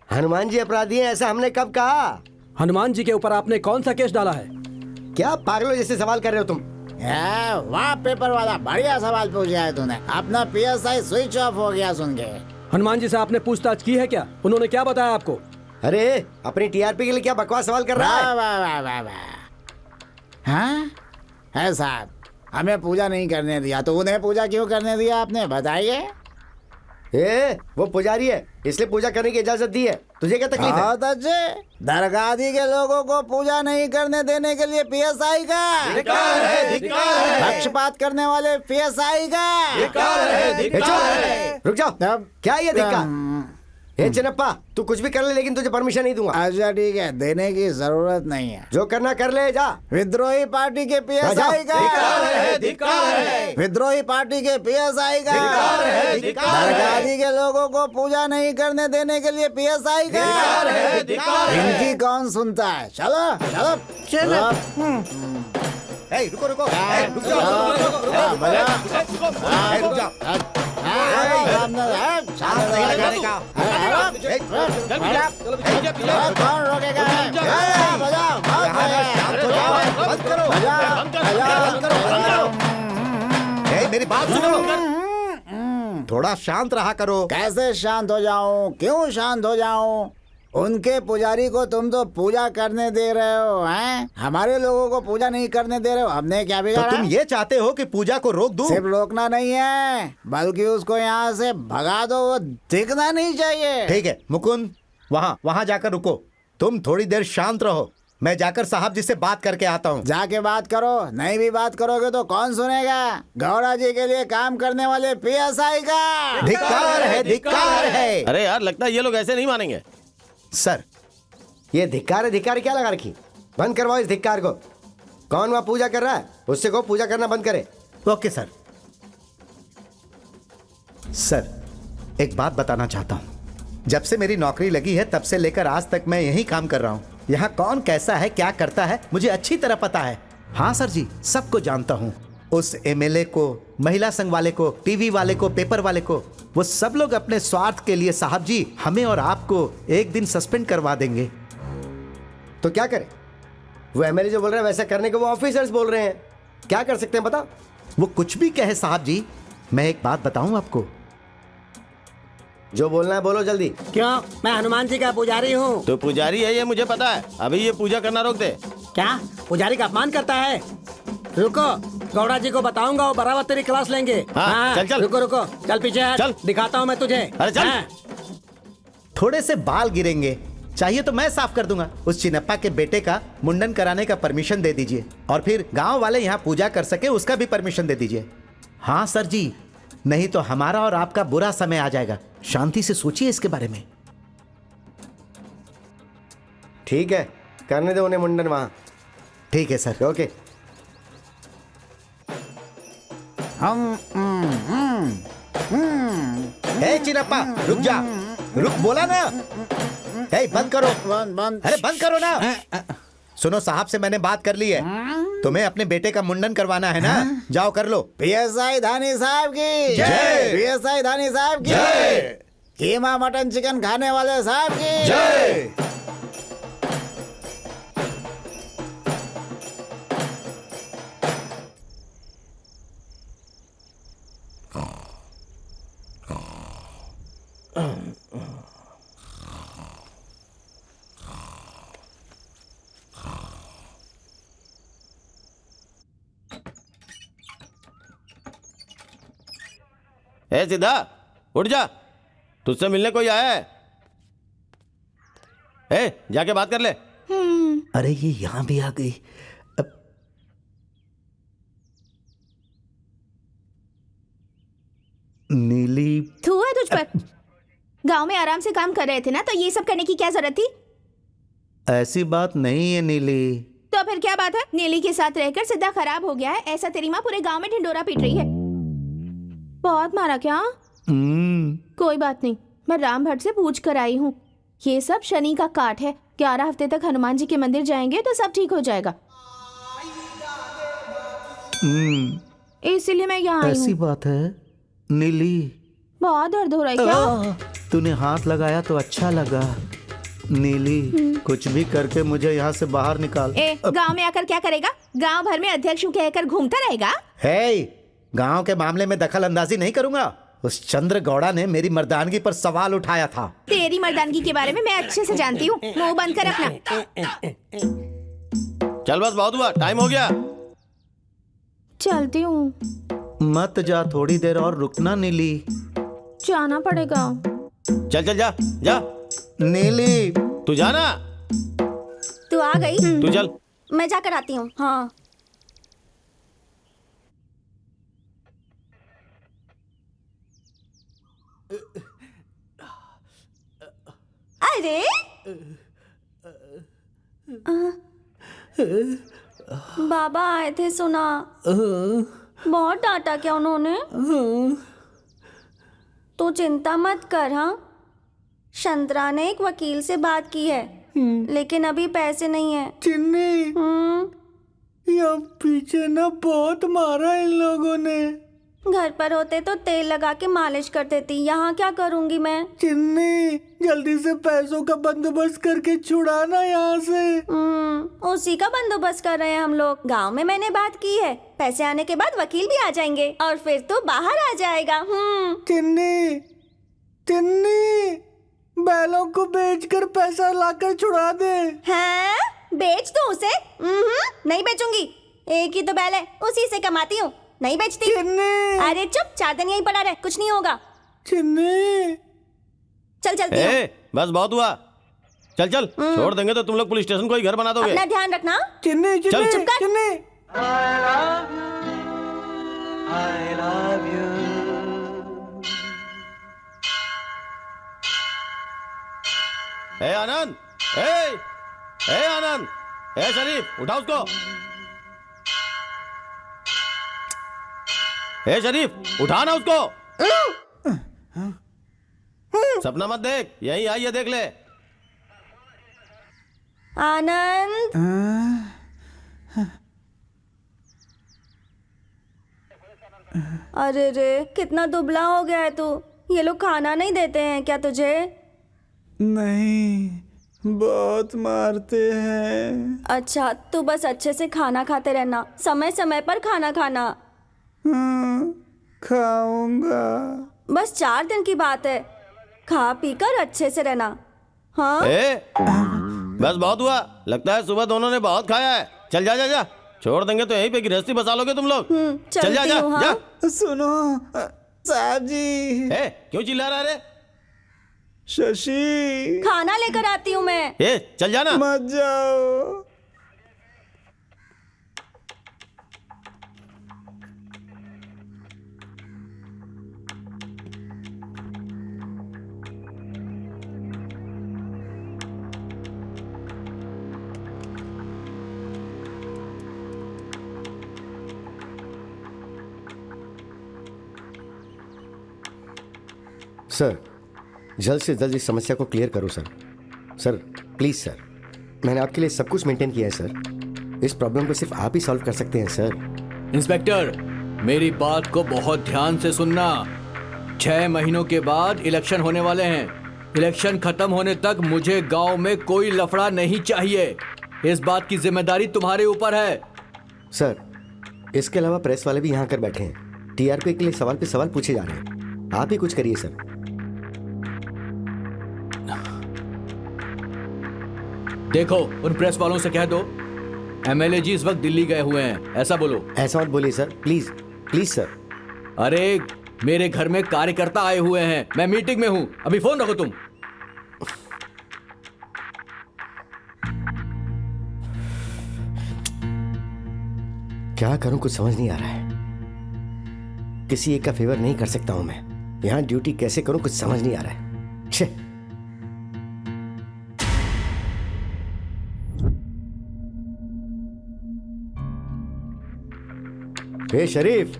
हनुमान जी अपराधी हैं ऐसा हमने कब कहा? हनुमान जी के ऊपर आपने कौन सा केस डाला है? क्या पागलों जैसे सवाल कर रहे हो तुम? वाह पेपर वाला, बढ़िया सवाल पूछा है तूने। अपना PSI स्विच ऑफ हो गया सुन के। हनुमान जी से आपने पूछताछ की है क्या? उन्होंने क्या बताया आपको? अरे अपनी TRP के लिए क्या बकवास सवाल कर रहा है? वाह वाह वाह वाह। हाँ है साहब, हमें पूजा नहीं करने दिया तो उन्हें पूजा क्यों करने दिया आपने, बताइए। वो पुजारी है इसलिए पूजा करने की इजाजत दी है, तुझे क्या तकलीफ है? बहुत अच्छे, दरगाही के लोगों को पूजा नहीं करने देने के लिए PSI का धिक्कार है, धिक्कार है। पक्षपात करने वाले PSI का धिक्कार है, धिक्कार है। रुक जाओ, क्या ये धिक्कार? चिन्नप्पा तू कुछ भी कर ले लेकिन तुझे परमिशन नहीं दूंगा। अच्छा ठीक है, देने की जरूरत नहीं है। जो करना कर ले, जा। विद्रोही पार्टी के PSI का धिक्कार है, धिक्कार है। विद्रोही पार्टी के PSI का धिक्कार है, धिक्कार है। दरगाही के लोगों को पूजा नहीं करने देने के लिए PSI का धिक्कार है, धिक्कार है। इनकी कौन सुनता है? चलो चलो चलो। रुको रुको, रुक जाओ, रुक जाओ। कौन रोकेगा? मेरी बात सुनो, थोड़ा शांत रहा करो। कैसे शांत हो जाऊं? क्यों शांत हो जाऊं? उनके पुजारी को तुम तो पूजा करने दे रहे हो, हैं? हमारे लोगों को पूजा नहीं करने दे रहे हो, हमने क्या तो बिगाड़ा? तुम ये चाहते हो कि पूजा को रोक दूं? सिर्फ रोकना नहीं है बल्कि उसको यहाँ से भगा दो, वो दिखना नहीं चाहिए। ठीक है मुकुंद, वहाँ जाकर रुको। तुम थोड़ी देर शांत रहो, मैं जाकर साहब जी से बात करके आता हूँ। जाके बात करो, नहीं भी बात करोगे तो कौन सुनेगा? गौड़ा जी के लिए काम करने वाले PSI का धिक्कार है, धिक्कार है। अरे यार, लगता है ये लोग ऐसे नहीं मानेंगे। सर ये धिक्कार क्या लगा रखी? बंद करवाओ इस धिक्कार को। कौन वहाँ पूजा कर रहा है उससे को पूजा करना बंद करे। Okay sir. सर एक बात बताना चाहता हूँ, जब से मेरी नौकरी लगी है तब से लेकर आज तक मैं यही काम कर रहा हूँ। यहाँ कौन कैसा है, क्या करता है, मुझे अच्छी तरह पता है। हाँ सर जी, सबको जानता हूँ। उस MLA को, महिला संघ वाले को, टीवी वाले को, पेपर वाले को, वो सब लोग अपने स्वार्थ के लिए साहब जी हमें और आपको एक दिन सस्पेंड करवा देंगे। तो क्या करे? वो MLA जो बोल रहा है वैसा करने को वो ऑफिसर्स बोल रहे हैं, क्या कर सकते हैं बताओ? वो कुछ भी कहे साहब जी, मैं एक बात बताऊं आपको। जो बोलना है बोलो जल्दी। क्यों? मैं हनुमान जी का पुजारी हूँ। तो पुजारी है ये मुझे पता है, अभी ये पूजा करना रोक दे। क्या पुजारी का अपमान करता है? रुको, गौड़ा जी को बताऊंगा, वो बराबर तेरी क्लास लेंगे। हाँ, चल, चल। रुको रुको, चल पीछे हट, चल। दिखाता हूँ मैं तुझे। अरे चल। हाँ। थोड़े से बाल गिरेंगे, चाहिए तो मैं साफ कर दूंगा। उस चिन्नप्पा के बेटे का मुंडन कराने का परमिशन दे दीजिए, और फिर गांव वाले यहाँ पूजा कर सके उसका भी परमिशन दे दीजिए। हाँ सर जी, नहीं तो हमारा और आपका बुरा समय आ जाएगा। शांति से सोचिए इसके बारे में। ठीक है, करने दो उन्हें मुंडन वहाँ। ठीक है सर। ओके। हे चिन्नप्पा, रुक जा, रुक, बोला ना। हे बंद करो, बंद। अरे बंद करो ना। सुनो, साहब से मैंने बात कर ली है, तुम्हें अपने बेटे का मुंडन करवाना है ना, जाओ कर लो। PSI धानी साहब की जय। PSI धानी साहब की जय। कीमा मटन चिकन खाने वाले साहब की जय। ए सीधा उठ जा, तुझसे मिलने कोई आया है। ए जाके बात कर ले। अरे ये यहाँ भी आ गई। अब नीली, थूआ है तुझ पर। गांव में आराम से काम कर रहे थे ना, तो ये सब करने की क्या जरूरत थी? ऐसी बात नहीं है नीली। तो फिर क्या बात है? नीली के साथ रहकर सीधा खराब हो गया है, ऐसा तेरी माँ पूरे गांव में ढिंडोरा पीट रही है। बहुत मारा क्या? कोई बात नहीं, मैं राम भट्ट से पूछ कर आई हूँ। ये सब शनि का काट है। 11 हफ्ते तक हनुमान जी के मंदिर जाएंगे तो सब ठीक हो जाएगा। इसीलिए मैं यहाँ आई ऐसी हूँ। बात है नीली। बहुत दर्द हो रहा है क्या? तूने हाथ लगाया तो अच्छा लगा। नीली कुछ भी करके मुझे यहाँ से बाहर निकाल। गांव में आकर क्या करेगा? गांव भर में अध्यक्ष कहकर घूमता रहेगा। हे, गांव के मामले में दखल अंदाजी नहीं करूंगा। उस चंद्र गौड़ा ने मेरी मर्दानगी पर सवाल उठाया था। तेरी मर्दानगी के बारे में मैं अच्छे से जानती हूँ। मुंह बंद कर अपना। चल बस बहुत हुआ, टाइम हो गया। चलती हूँ। मत जा, थोड़ी देर और रुकना नीली। जाना पड़ेगा। चल चल जा जा। नीली तू जाना। तू आ गई? तू चल। मैं जाकर आती हूँ। हाँ। अरे बाबा आए थे, सुना? बहुत डांटा क्या उन्होंने? तू चिंता मत कर। हाँ, शंतरा ने एक वकील से बात की है, लेकिन अभी पैसे नहीं है। चिन्नी, यहाँ पीछे ना बहुत मारा इन लोगों ने। घर पर होते तो तेल लगा के मालिश कर देती। यहाँ क्या करूँगी मैं? चिन्नी, जल्दी से पैसों का बंदोबस्त करके छुड़ाना यहाँ से। उसी का बंदोबस्त कर रहे हैं हम लोग। गांव में मैंने बात की है, पैसे आने के बाद वकील भी आ जाएंगे और फिर तो बाहर आ जाएगा। चिन्नी, चिन्नी, बैलों को बेचकर पैसा लाकर छुड़ा दे। हैं? बेच दूं उसे? नहीं बेचूंगी। एक ही तो बैल है, उसी से कमाती हूँ। नहीं बेचती। अरे चुप, 4 दिन यहीं पड़ा रहे, कुछ नहीं होगा। चिन्नी, चल चलती हूँ। बस बहुत हुआ, चल चल। छोड़ देंगे तो तुम लोग पुलिस स्टेशन को ही घर बना दोगे। अपना ध्यान रखना। चिन्नी, चल। चुप कर। ए आनंद, ए आनंद, ए शरीफ, उठा उसको। ए शरीफ, उठा ना उसको। सपना मत देख, यही आई है, देख ले। आनंद, अरे रे, कितना दुबला हो गया है तू। ये लोग खाना नहीं देते हैं क्या तुझे? नहीं, बहुत मारते हैं। अच्छा, तू बस अच्छे से खाना खाते रहना, समय समय पर खाना खाना। खाऊंगा। बस 4 दिन की बात है, खा पी कर अच्छे से रहना। हाँ? बस बहुत हुआ, लगता है सुबह दोनों ने बहुत खाया है। चल जा जा जा, छोड़ देंगे तो यहीं पे गृहस्थी बसा लोगे तुम लोग। चल जा जा जा। सुनो साहब जी। क्यों चिल्ला रहा रे? शशि, खाना लेकर आती हूँ मैं। चल जाना। मत जाओ। सर, जल्द से जल्द इस समस्या को क्लियर करो सर। सर प्लीज सर, मैंने आपके लिए सब कुछ मेंटेन किया है सर। इस प्रॉब्लम को सिर्फ आप ही सॉल्व कर सकते हैं सर। इंस्पेक्टर, मेरी बात को बहुत ध्यान से सुनना। 6 महीनों के बाद इलेक्शन होने वाले हैं। इलेक्शन खत्म होने तक मुझे गांव में कोई लफड़ा नहीं चाहिए। इस बात की जिम्मेदारी तुम्हारे ऊपर है। सर, इसके अलावा प्रेस वाले भी यहाँ कर बैठे हैं। टीआरपी के लिए सवाल पे सवाल पूछे जा रहे हैं। आप ही कुछ करिए सर। देखो, उन प्रेस वालों से कह दो एमएलए जी इस वक्त दिल्ली गए हुए हैं, ऐसा बोलो। ऐसा मत बोलिए सर, प्लीज प्लीज सर। अरे मेरे घर में कार्यकर्ता आए हुए हैं, मैं मीटिंग में हूं, अभी फोन रखो तुम। क्या करूं, कुछ समझ नहीं आ रहा है। किसी एक का फेवर नहीं कर सकता हूं मैं। यहां ड्यूटी कैसे करूं, कुछ समझ नहीं आ रहा है। छे। ए शरीफ,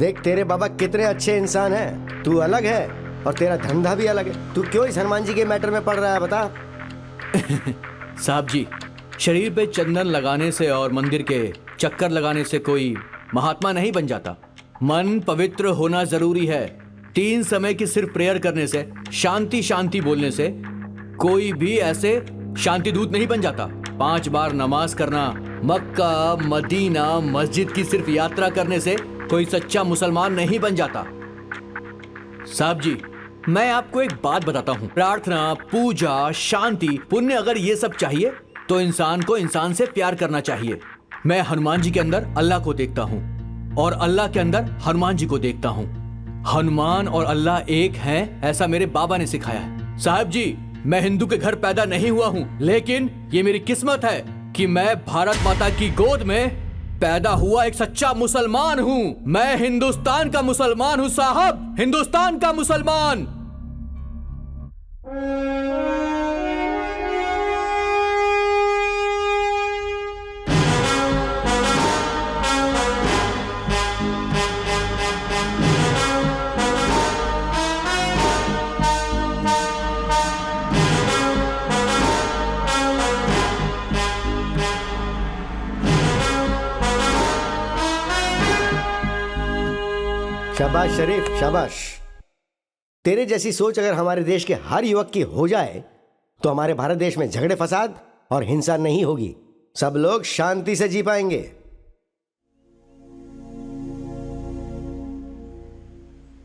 देख तेरे बाबा कितने अच्छे इंसान हैं। तू अलग है और तेरा धंधा भी अलग है। तू क्यों इस हनुमान जी के मैटर में पड़ रहा है बता। साहब जी, शरीर पे चंदन लगाने से और मंदिर के चक्कर लगाने से कोई महात्मा नहीं बन जाता। मन पवित्र होना जरूरी है। 3 समय की सिर्फ प्रेयर करने से, शांति शांति बोलने से कोई भी ऐसे शांति दूत नहीं बन जाता। 5 बार नमाज करना, मक्का मदीना मस्जिद की सिर्फ यात्रा करने से कोई सच्चा मुसलमान नहीं बन जाता। साहब जी, मैं आपको एक बात बताता हूँ। प्रार्थना, पूजा, शांति, पुण्य अगर ये सब चाहिए तो इंसान को इंसान से प्यार करना चाहिए। मैं हनुमान जी के अंदर अल्लाह को देखता हूँ और अल्लाह के अंदर हनुमान जी को देखता हूँ। हनुमान और अल्लाह एक हैं, ऐसा मेरे बाबा ने सिखाया है। साहब जी, मैं हिंदू के घर पैदा नहीं हुआ हूँ, लेकिन ये मेरी किस्मत है कि मैं भारत माता की गोद में पैदा हुआ एक सच्चा मुसलमान हूँ। मैं हिंदुस्तान का मुसलमान हूँ साहब, हिंदुस्तान का मुसलमान। शाबाश शरीफ, शाबाश। तेरे जैसी सोच अगर हमारे देश के हर युवक की हो जाए तो हमारे भारत देश में झगड़े फसाद और हिंसा नहीं होगी। सब लोग शांति से जी पाएंगे।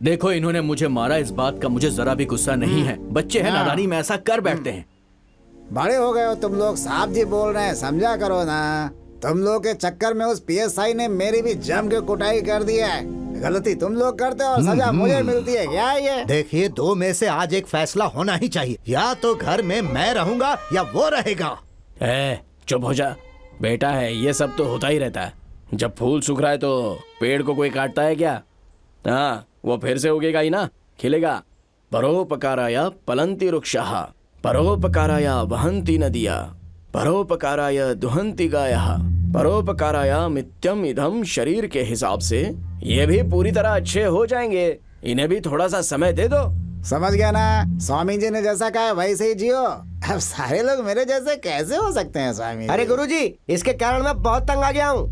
देखो, इन्होंने मुझे मारा, इस बात का मुझे जरा भी गुस्सा नहीं है। बच्चे हैं, नादानी में ऐसा कर बैठते हैं। बड़े हो गए हो तुम लोग, साहब जी बोल रहे हैं, समझा करो ना। तुम लोग के चक्कर में उस पीएसआई ने मेरी भी जम के कुटाई कर दी है। गलती तुम लोग करते हो और सजा मुझे मिलती है क्या ये? देखिए, 2 में से आज एक फैसला होना ही चाहिए। या तो घर में मैं रहूंगा या वो रहेगा। चुप हो जा बेटा। है ये सब तो होता ही रहता है। जब फूल सूख रहा है तो पेड़ को कोई काटता है क्या? हाँ, वो फिर से उगेगा ही ना, खिलेगा। परोपकाराय पलंति वृक्षाः, परोपकाराय वहन्ति नदियाः, परोपकाराय दुहन्ति गायः, परोपकाराय मित्यम इदम। शरीर के हिसाब से ये भी पूरी तरह अच्छे हो जाएंगे। इन्हें भी थोड़ा सा समय दे दो। समझ गया ना? स्वामी जी ने जैसा कहा वैसे ही जियो। अब सारे लोग मेरे जैसे कैसे हो सकते हैं स्वामी जी? अरे गुरुजी, इसके कारण मैं बहुत तंग आ गया हूँ।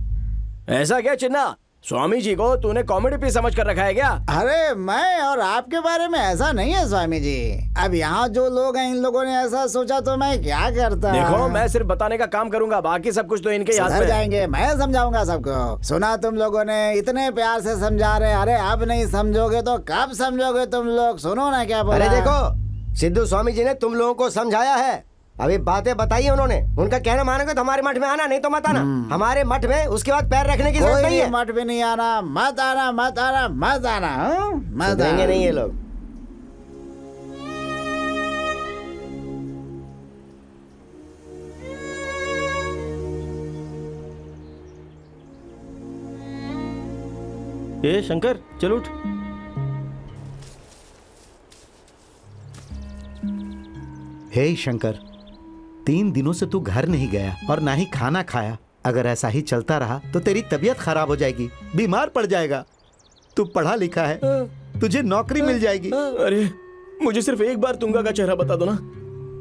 ऐसा क्या चिन्ना? स्वामी जी को तूने कॉमेडी पीस समझ कर रखा है क्या? अरे मैं और आपके बारे में ऐसा नहीं है स्वामी जी। अब यहाँ जो लोग हैं, इन लोगों ने ऐसा सोचा तो मैं क्या करता। देखो, मैं सिर्फ बताने का काम करूंगा, बाकी सब कुछ तो इनके हाथ में है। जाएंगे, मैं समझाऊंगा सबको। सुना तुम लोगों ने, इतने प्यार से समझा रहे। अरे अब नहीं समझोगे तो कब समझोगे तुम लोग? सुनो ना क्या बोला। अरे देखो, सिद्धू स्वामी जी ने तुम लोगों को समझाया है, अभी बातें बताई है उन्होंने। उनका कहना मानोगे तो हमारे मठ में आना, नहीं तो मत आना। हमारे मठ में उसके बाद पैर रखने की जरूरत नहीं है। मठ में नहीं आना, मत आना, मत आना, मत आना, मत आएंगे नहीं ये लोग। ए शंकर, चल उठ। हे शंकर, 3 दिनों से तू घर नहीं गया और ना ही खाना खाया। अगर ऐसा ही चलता रहा तो तेरी तबीयत खराब हो जाएगी, बीमार पड़ जाएगा। तू पढ़ा लिखा है, तुझे नौकरी मिल जाएगी। अरे मुझे सिर्फ एक बार तुंगा का चेहरा बता दो ना,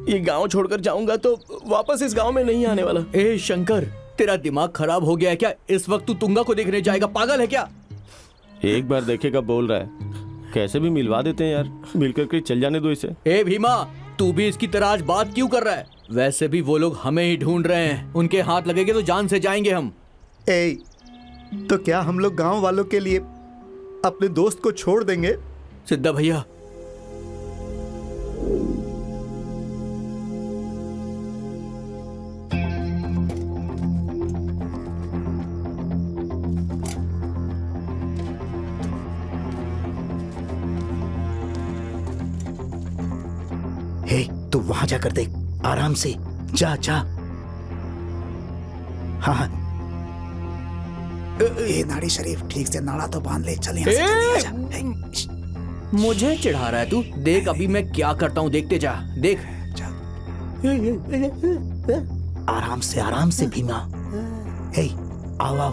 ये गांव छोड़कर जाऊंगा तो वापस इस गांव में नहीं आने वाला। ए शंकर, तेरा दिमाग खराब हो गया है क्या? इस वक्त तू तुंगा को देखने जाएगा? पागल है क्या? एक बार देखेगा बोल रहा है, कैसे भी मिलवा देते हैं यार, मिलकर के चल जाने दो इसे। ए भीमा, तू भी इसकी तरह आज बात क्यों कर रहा है? वैसे भी वो लोग हमें ही ढूंढ रहे हैं, उनके हाथ लगेंगे तो जान से जाएंगे हम। तो क्या हम लोग गांव वालों के लिए अपने दोस्त को छोड़ देंगे? सिद्धा भैया, तू वहां जाकर देख, आराम से जा जा। हाँ, ये नाड़ी शरीफ, ठीक से नाड़ा तो बांध ले। चल यहाँ से, आजा। मुझे चिढ़ा रहा है तू? देख अभी मैं क्या करता हूँ, देखते जा, देख। आराम से भीमा। हे, आओ आओ।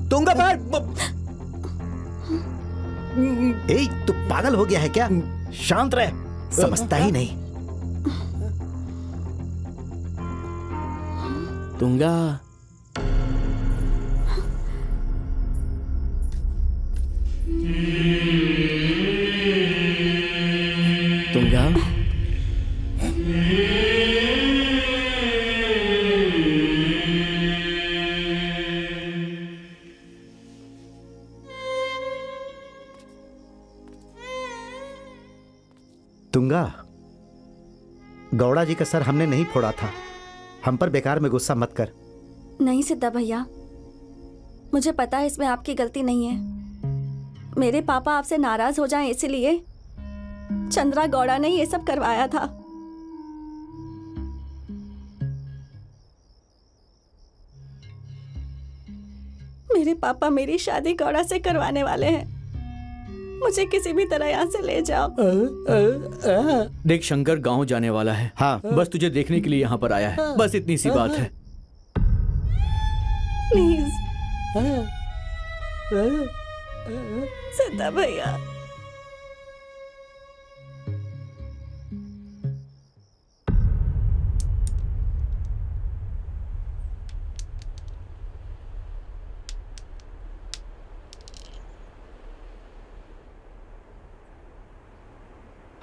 तुंगा बहन। ए, तू पागल हो गया है क्या? शांत रह, समझता ही नहीं। तुंगा तुंगा तुंगा, गौड़ा जी का सर हमने नहीं फोड़ा था। हम पर बेकार में गुस्सा मत कर। नहीं सिद्धा भैया, मुझे पता है इसमें आपकी गलती नहीं है। मेरे पापा आपसे नाराज हो जाएं इसीलिए चंद्रा गौड़ा ने ये सब करवाया था। मेरे पापा मेरी शादी गौड़ा से करवाने वाले हैं। मुझे किसी भी तरह यहाँ से ले जाओ। देख, शंकर गांव जाने वाला है। हाँ। बस तुझे देखने के लिए यहाँ पर आया है। बस इतनी सी बात है। प्लीज सिद्धा भैया।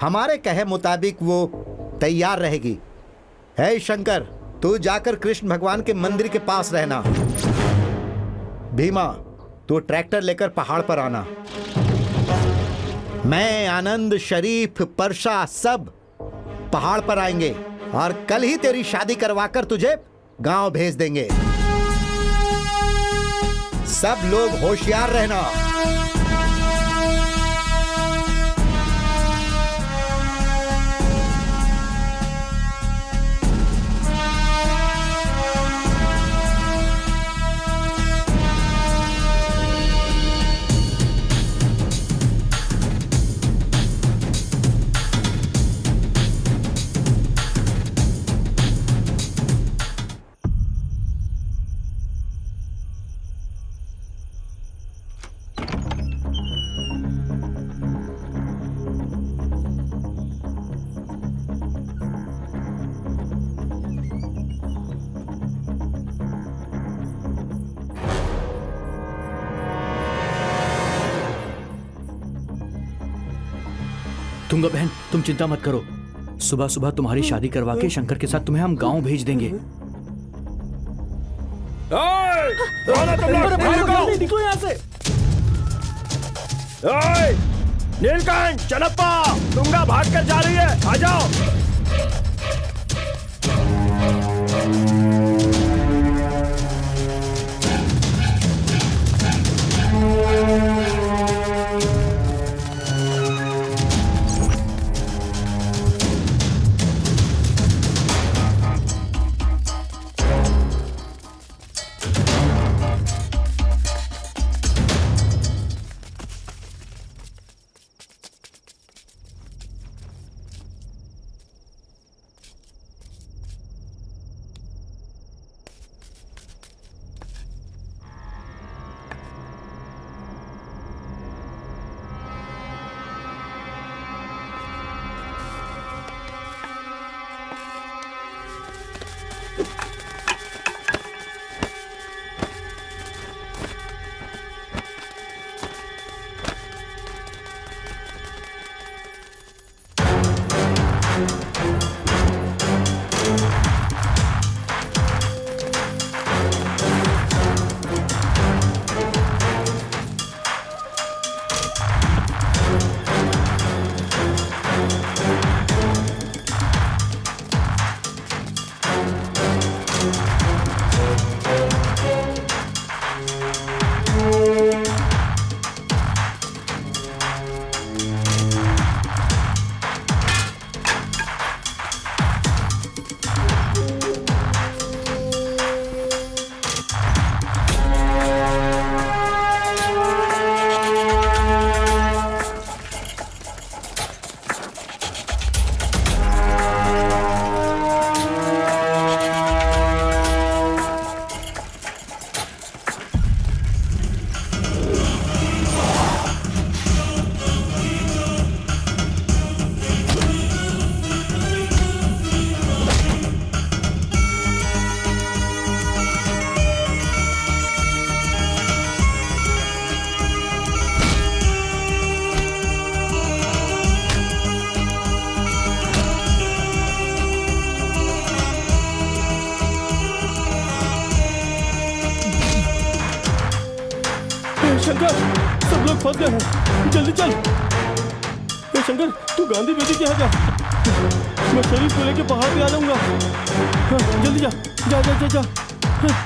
हमारे कहे मुताबिक वो तैयार रहेगी। है शंकर, तू जाकर कृष्ण भगवान के मंदिर के पास रहना। भीमा, तू ट्रैक्टर लेकर पहाड़ पर आना। मैं, आनंद, शरीफ, परशा सब पहाड़ पर आएंगे और कल ही तेरी शादी करवाकर तुझे गांव भेज देंगे। सब लोग होशियार रहना। तुंगा बहन, तुम चिंता मत करो। सुबह सुबह तुम्हारी शादी करवा के शंकर के साथ तुम्हें हम गांव भेज देंगे। निकलो यहाँ से। नीलकंठ, चनप्पा, तुंगा भाग कर जा रही है, आ जाओ। फंस गए हैं। जल्दी चल। ए शंकर, तू गांधी बेदी के यहाँ जा, मैं शरीफ को लेके पहाड़ पे आ जाऊंगा। हाँ, जल्दी जा जा जा जा, जा। हाँ।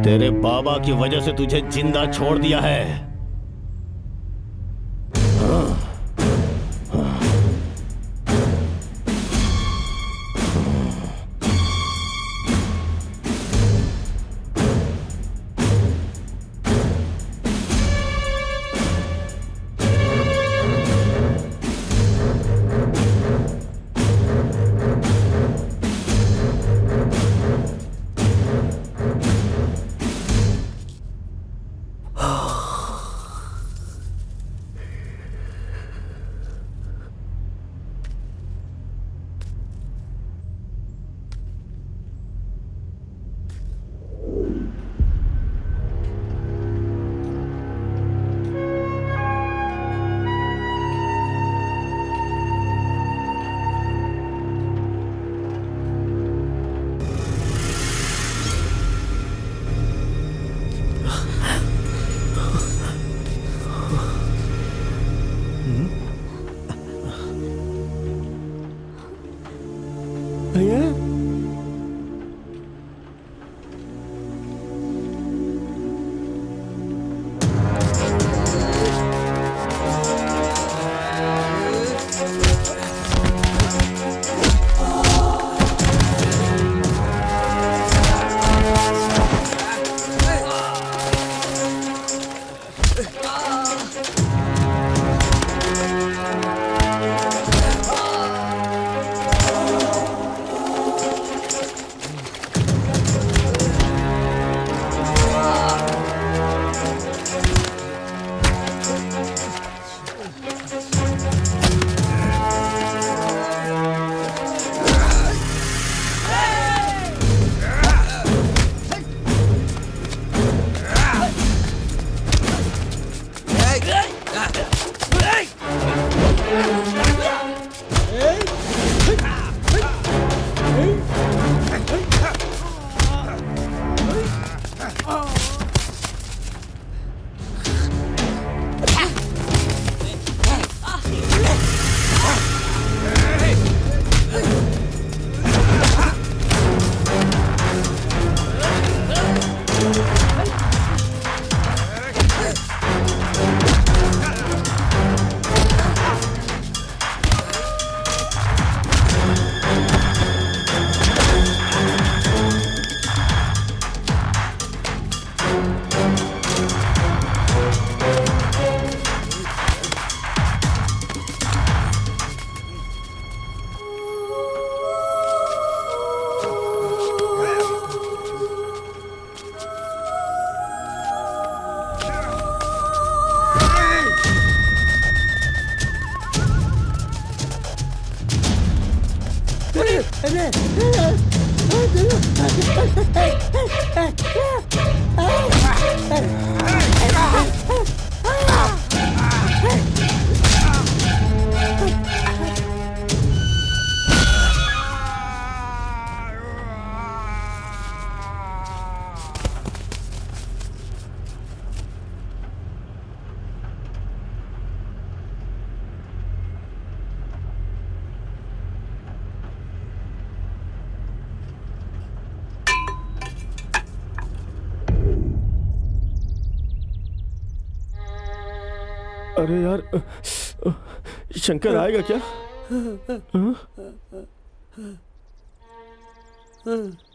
तेरे बाबा की वजह से तुझे जिंदा छोड़ दिया है। अरे यार, शंकर आएगा क्या?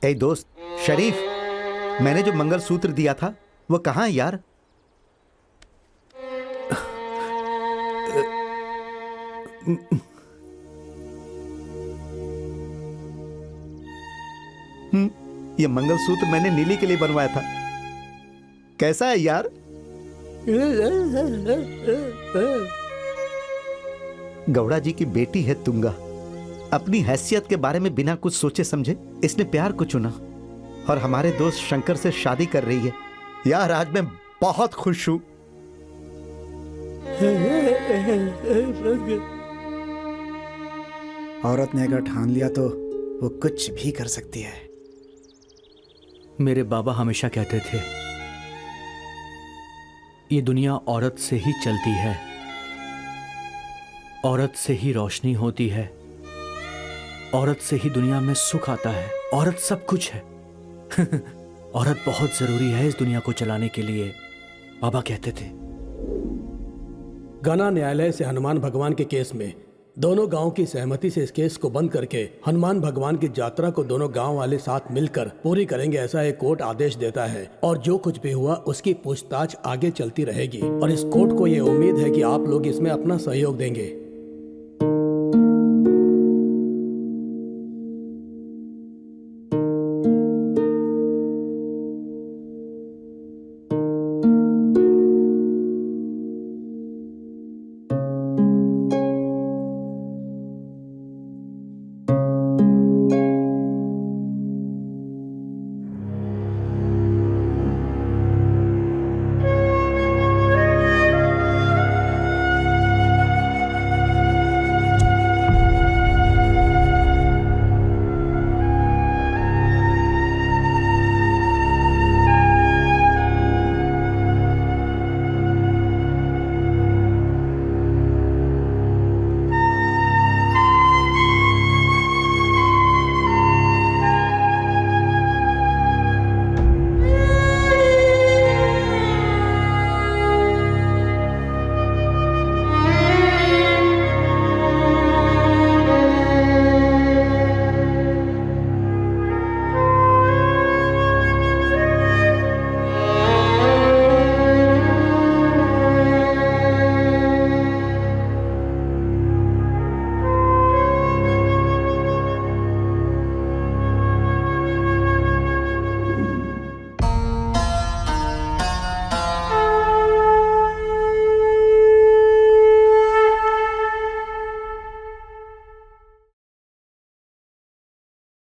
ए दोस्त शरीफ, मैंने जो मंगलसूत्र दिया था वो कहाँ है यार? ये मंगलसूत्र मैंने नीली के लिए बनवाया था। कैसा है यार? गौड़ा जी की बेटी है तुंगा। अपनी हैसियत के बारे में बिना कुछ सोचे समझे इसने प्यार को चुना और हमारे दोस्त शंकर से शादी कर रही है। यार आज मैं बहुत खुश हूं। औरत ने अगर ठान लिया तो वो कुछ भी कर सकती है। मेरे बाबा हमेशा कहते थे ये दुनिया औरत से ही चलती है, औरत से ही रोशनी होती है, औरत से ही दुनिया में सुख आता है, औरत सब कुछ है। औरत बहुत जरूरी है इस दुनिया को चलाने के लिए, बाबा कहते थे। गना न्यायालय से हनुमान भगवान के केस में दोनों गांव की सहमति से इस केस को बंद करके हनुमान भगवान की यात्रा को दोनों गांव वाले साथ मिलकर पूरी करेंगे, ऐसा एक कोर्ट आदेश देता है। और जो कुछ भी हुआ उसकी पूछताछ आगे चलती रहेगी और इस कोर्ट को ये उम्मीद है कि आप लोग इसमें अपना सहयोग देंगे।